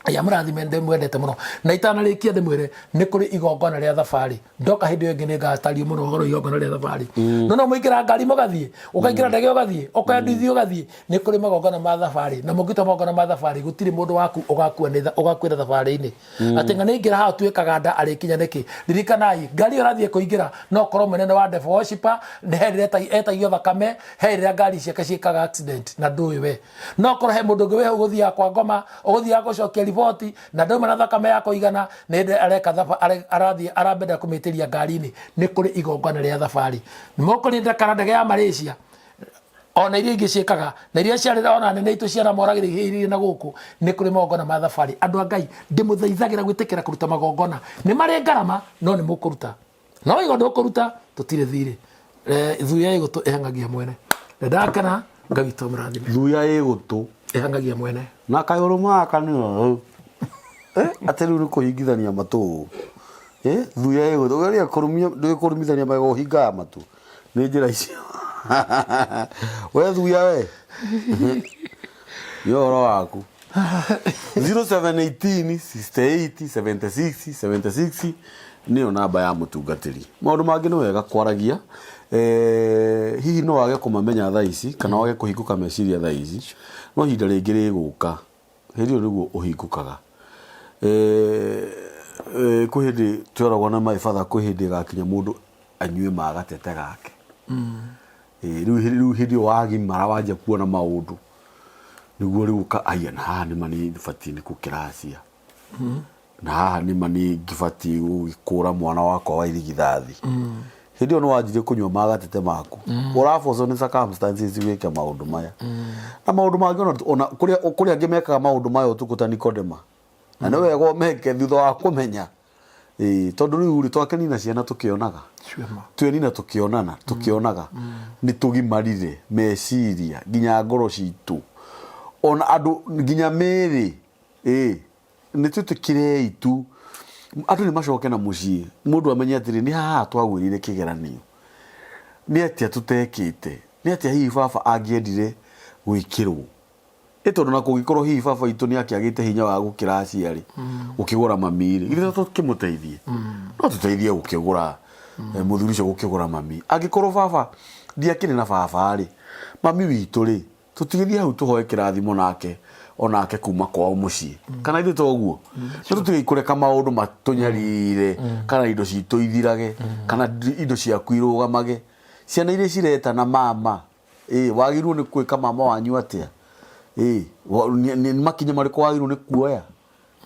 ya mũrathime ndĩmwendete mũno na itanarĩkia ndĩmwĩre nĩ kũrĩ igongona rĩa thabarĩ ndoka hĩndĩ ĩyo ĩngĩ nĩngatario mũno ũhoro igongona rĩa thabarĩ no mũingĩra ngari mũgathiĩ ũkaingĩra ndege ũgathiĩ ũkoya nduthi ũgathiĩ nĩ kũrĩ magongona ma thabarĩ na mũngĩta magongona ma thabarĩ gũtirĩ mũndũ waku ũgakuĩra thabarĩ-inĩ atĩ ng'a nĩingĩra haha tuĩkaga nda arĩkinya nĩkĩ ririkanai ngari ũrathiĩ kũingĩra no korwo mũnene wa devil worshipper nĩ hĩndĩ etagio thakame he rĩrĩa ngari ciake ciĩkaga accident na ndũĩ we no korwo he mũndũ ũngĩ we ũgũthiaga kwa ngoma ũgũthiaga gũcokia riboti na ndauma na thakame ya kũigana nĩ hĩndĩ areka arathiĩ arambenda kũmĩtĩria ngari-inĩ nĩ kũrĩ igongona rĩa thabarĩ nĩmũkũrinda kana ndege ya Malaysia ona iria ingĩ ciĩkaga na iria ciarĩra ona nene itũ ciana moragĩrĩire na gũkũ nĩ kũrĩ magongona ma thabarĩ andũ a Ngai ndĩmũthaithagĩra gwĩtĩkĩra kũruta magongona nĩ marĩ ngarama no nĩ mũkũruta no igondo ũkũruta tũtirĩ thirĩ thuya ĩgũtũ ĩhangagia mwene nĩ ndakena Ngai witũ amũrathime thuya ĩgũtũ ĩhangagia mwene na kayũrũ maka nĩo atĩ rĩu nĩ kũhingithania matũ thuya ĩgũtũ ũgeria kũrumithania magego hingaga matũ nĩ njĩra icio we thuya we nĩ ũhoro waku 0718 68 76 76 nĩyo namba ya mũtungatĩri maũndũ mangĩ nĩ wega kwaragia hihi no wage kũmamenya thaa ici kana wage kũhingũka meciria thaa ici no ihinda rĩngĩ rĩgũka hĩndĩ ĩyo nĩguo ũhingũkaga kwĩ hĩndĩ tweragwo na maĩbatha kwĩ hĩndĩ ĩgakinya mũndũ anyue magatete gake rĩu hĩndĩ ĩyo wagimara wanjia kuona maũndũ nĩguo rĩu aya na haha nĩma nĩ batiĩ nĩ kũkĩracia na haha nĩma nĩ ngĩbatiĩ gũgĩkũra mwana wakwa wa irigithathi hĩndĩ ĩyo nĩ wanjirie kũnyua magatete maku ũrabocwo nĩ circumstances wĩke maũndũ maya na maũndũ mangĩ ona kũrĩa angĩ mekaga maũndũ maya ũtukũ ta Nikodema na nĩ wega ũmeke thutha wa kũmenya tondũ rĩu rĩ twakenina ciana tũkĩonaga twenina tũkĩonaga nĩ tũgimarire meciria nginya ngoro citũ ona andũ nginya mĩĩrĩ nĩ twĩtĩkĩrei tu andũ nĩ macoke na mũciĩ mũndũ amenye atĩrĩ nĩ haha twagwĩrire kĩgeranio nĩ atĩa tũtekĩte nĩ atĩa hihi baba angĩendire gwĩkĩrwo tondũ na kũngĩkorwo hihi baba itũ nĩ akĩagĩte hinya wa gũkĩra aciarĩ gũkĩgũra mami rĩ githĩ tũkĩmũteithie no tũteithie gũkĩgũra mũthuri ũcio gũkĩgũra mami angĩkorwo baba ndiakĩrĩ na baba rĩ mami witũ rĩ tũtigĩthiĩ hau tũhoe kĩrathimo nake onake kuma kwao mũciĩ kana ithuĩ toguo nĩ tũtige kũreka maũndũ matũnyarire kana indo citũ ithirage kana indo ciaku irũgamage ciana iria ciretana mama wagĩrĩirwo nĩ gwĩka mama wanyu atĩa nĩ makinya marĩkũ wagĩrĩirwo nĩ kuoya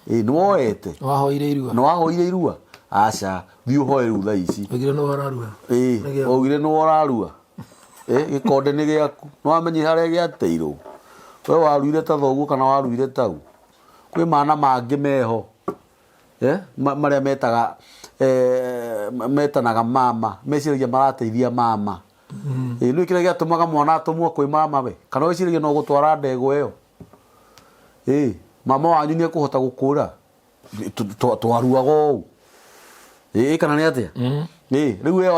nĩ woete nĩ wahoire irua aca thiĩ ũhoe rĩu thaa ici waugire nĩ wararua gĩkonde nĩ gĩaku nĩ wamenye harĩa gĩateirwo we waruire ta thoguo kana waruire tau kwĩ mana mangĩ meho marĩa metanaga mama meciragia marateithia mama nĩ kĩrĩa gĩatũmaga mwana atũmwo kwĩ mama we kana weciragia no gũtwara ndego ĩyo mama wanyu nĩ ekũhota gũkũra twaruaga ũũ kana nĩ atĩa rĩu we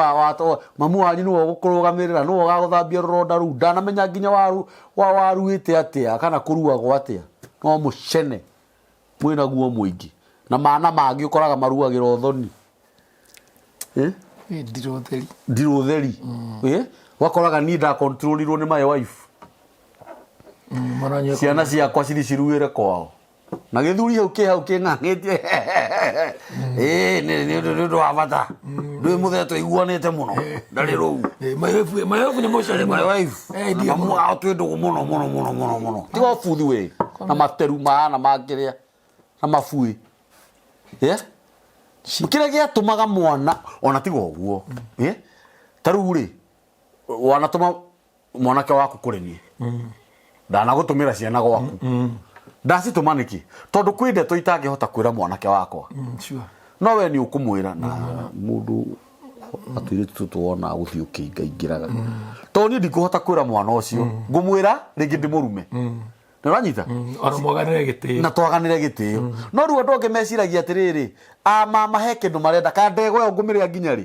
mamu wanyu nĩwe ũgũkũrũgamĩrĩra nĩwe ũgagũthambia rũronda rũu ndanamenya nginya waruĩte atĩa kana kũruagwo atĩa no mũcene mwina guo muingi na mana mangi ukoraga maruagira uthoni ndirutheri wakoraga ni nda controlirwo ni my wife ciana ciakwa ciruire kwao na githuri hau king'ang'ĩtie nĩ ũndũ wa bata ndwĩ mũtheto iguanĩte mũno ndarĩ rũu mayofu nĩ mũcari my wife mamu ao twĩ ndũgũ mũno tiga ũbuthi wĩ na materu mahana makĩrĩa na mabuĩ kĩrĩa gĩatũmaga mwana ona tiga ũguo ta rĩu rĩ wanatũma mwanake waku kũrĩ niĩ ndanagũtũmĩra ciana gwaku ndacitũma nĩkĩ tondũ kwĩ ndeto itangĩhota kwĩra mwanake wakwa no we nĩ ũkũmwĩra na mũndũ atũirĩtu tũtũ wona gũthiĩ ũkĩingaingĩraga tondũ niĩ ndikũhota kwĩra mwana ũcio ngũmwĩra rĩngĩ ndĩmũrume nĩ ũranyita na twaganĩre gĩtĩo no rĩu andũ angĩ meciragia atĩrĩrĩ mama he kĩndũ marenda kana ndegwa ĩyo ngũmĩrĩa nginya rĩ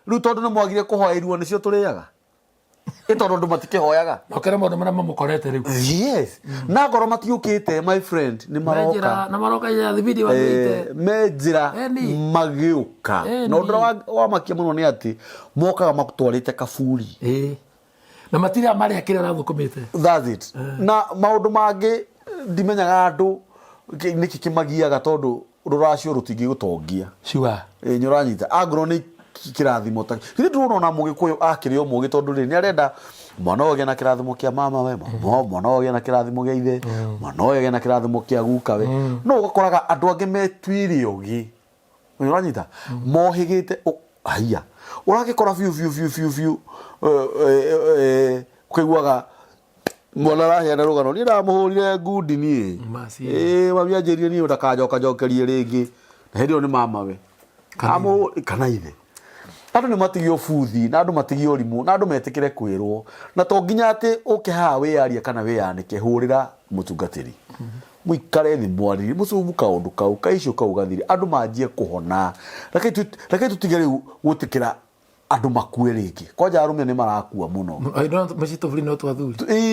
rĩu tondũ nĩ mwagire kũhoya iruo nĩcio tũrĩaga tondũ andũ matikĩhoyaga okere maũndũ marĩa mamũkorete rĩu yes na ngoro matiũkĩte my friend nĩ maroka me njĩra magĩũka na ũndũ wa makia mũno nĩ atĩ mokaga matwarĩte kaburi na matirĩa marĩa kĩrĩa ũrathũkũmĩte that's it na maũndũ mangĩ ndimenyaga andũ nĩkĩ kĩmagiaga tondũ rũracio rũtingĩgũtongia nĩ ũranyita angorwo nĩ kirathimo ta githĩ ndũrona ona mũgĩkũyũ akĩrĩ o mũgĩ tondũ rĩ nĩ arenda mwana ũgĩa na kĩrathimo kĩa mama we mwana ũgĩa na kĩrathimo gĩa ithe mwana ũgĩa na kĩrathimo kĩa guka we no ũgakoraga andũ angĩ metuire ũgĩ nĩ ũranyita mohĩgĩte haiya ũragĩkora biũ ũkaiguaga mwana araheana rũgano niĩ ndamũhũrire ngundi niĩ mami anjĩrire niĩ ndakanjokerie rĩngĩ na hĩndĩ ĩyo nĩ mama we kana ithe andũ nĩ matigio buthi na andũ matigio rimũ na andũ metĩkĩre kwĩrwo na to nginya atĩ ũke haha wĩyarie kana wĩyanĩke hũrĩra mũtungatĩri mũikare thĩ mwarĩrie mũcumu kaũndũ kau kaicio kau gathire andũ manjie kũhona reke tũtige rĩu gũtĩkĩra andũ makue rĩngĩ kwanja arũme nĩ marakua mũno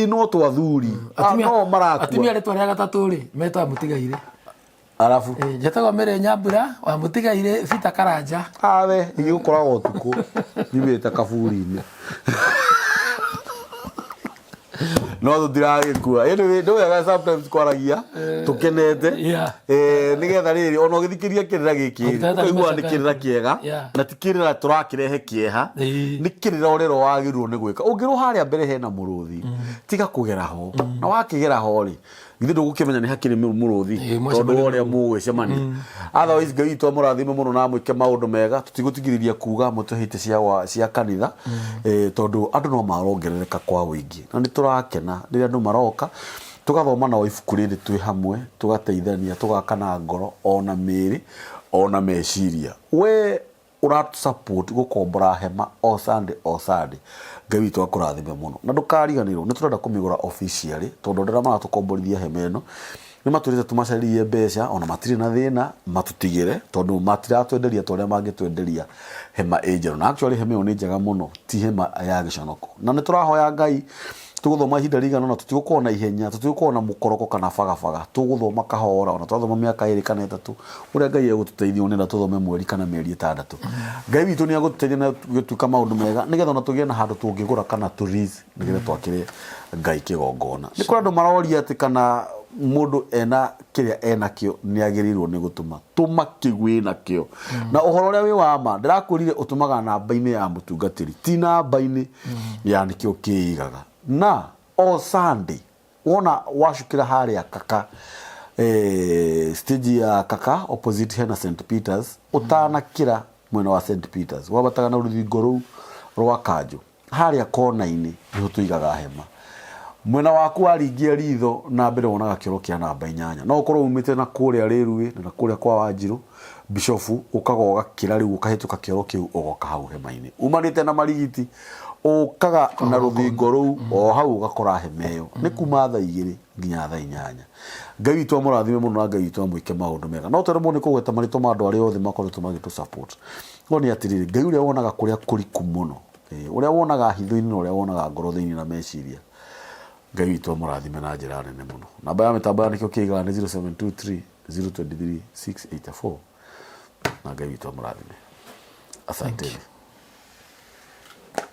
no twathuri no marakua atumia rĩtwa rĩa gatatũ rĩ metaga mũtigaire arafu njĩtagwo Mary Nyambura wa mũtigaire Bita Karanja awe igũkoragwo ũtukũ nyumĩte kaburi-inĩ no tũtiragĩkua nĩ wega sometimes kwaragia tũkenete nĩgetha rĩrĩ ona ũgĩthikĩria kĩrĩra gĩkĩ ũkaigua nĩ kĩrĩra kĩega na ti kĩrĩra tũrakĩrehe kĩeha nĩ kĩrĩra ũrero wagĩrĩirwo nĩ gwĩka ũngĩrwo harĩa mbere hena mũrũthi tiga kũgera ho na wakĩgera ho rĩ githĩ ndũgũkĩmenya nĩ hakĩrĩ mũrũthi tondũ ũrĩa mũgwĩcemania otherwise Ngai witũ amũrathime mũno na mwĩke maũndũ mega tũtigũtigĩrĩria kuuga mũtũhĩte cia kanitha tondũ andũ no marongerereka kwa wĩingĩ na nĩ tũrakena rĩrĩa andũ maroka tũgathoma na ibuku rĩrĩ twĩ hamwe tũgateithania tũgakana ngoro ona mĩĩrĩ ona meciria we ũratusupport gũkombora hema o Sunday Ngai witũ akũrathime mũno na ndũkariganĩrwo nĩ tũrenda kũmĩgũra officially tondũ ndĩra maratũkomborithia hema ĩno nĩ matũrĩte tũmacarĩrie mbeca ona matirĩ na thĩna matũtigĩre tondũ matiratwenderia ta ũrĩa mangĩtwenderia hema ĩnjerũ na actually hema ĩyo nĩ njega mũno ti hema ya gĩconoko na nĩ tũrahoya Ngai tũgũthoma ihinda rĩigana ũna tũtigũkorwo na ihenya tũtigũkorwo na mũkoroko kana bagabaga tũgũthoma kahora ona twathoma mĩaka 2 kana 3 ũrĩa Ngai egũtũteithia nĩgetha tũthome mweri kana mĩeri 6 Ngai witũ nĩ agũtũteithia na gũtuĩka maũndũ mega nĩgetha ona tũgĩe na handũ tũngĩgũra kana tũriz nĩgetha twakĩre Ngai kĩgongona nĩ kũrĩ andũ maroria atĩ kana mũndũ ena kĩrĩa enakĩo nĩ agĩrĩirwo nĩ gũtũma tũma kĩgwĩ nakĩo na ũhoro ũrĩa wĩ wa ma ndĩrakũrire ũtũmaga namba-inĩ ya mũtungatĩri ti namba-inĩ ya nĩkĩo kĩigaga na o Sunday wona wacukĩra harĩa Kaka stage ya Kaka opposite hena St Peters ũtanakĩra mwena wa St Peters wabataga na rũthingo rũu rwa Kanjũ harĩa kona-inĩ nĩho tũigaga hema mwena waku waringia ritho na mbere wonaga kĩoro kĩa namba 8 no ũkorwo umĩte na kũrĩa Rĩruĩ na kũrĩa kwa Wanjirũ Bishofu ũkagoga kĩra rĩu ũkahĩtũka kĩoro kĩu ũgoka hau hema-inĩ umanĩte na marigiti ũkaga na rũthingo rũu o hau ũgakora hema ĩyo nĩ kuma thaa 2 nginya thaa 8 Ngai witũ amũrathime mũno na Ngai witũ amwĩke maũndũ mega no tũremwo nĩ kũgweta marĩtwa ma andũ arĩa othe makoretwo magĩtũ support no nĩ atĩrĩrĩ Ngai ũrĩa wonaga kũrĩa kũriku mũno ũrĩa wonaga hitho-inĩ na ũrĩa wonaga ngoro thĩinĩ na meciria Ngai witũ amũrathime na njĩra nene mũno namba ya mĩtambo ya nĩkĩo kĩigaga nĩ 023 684 na Ngai witũ amũrathime. Asanteni.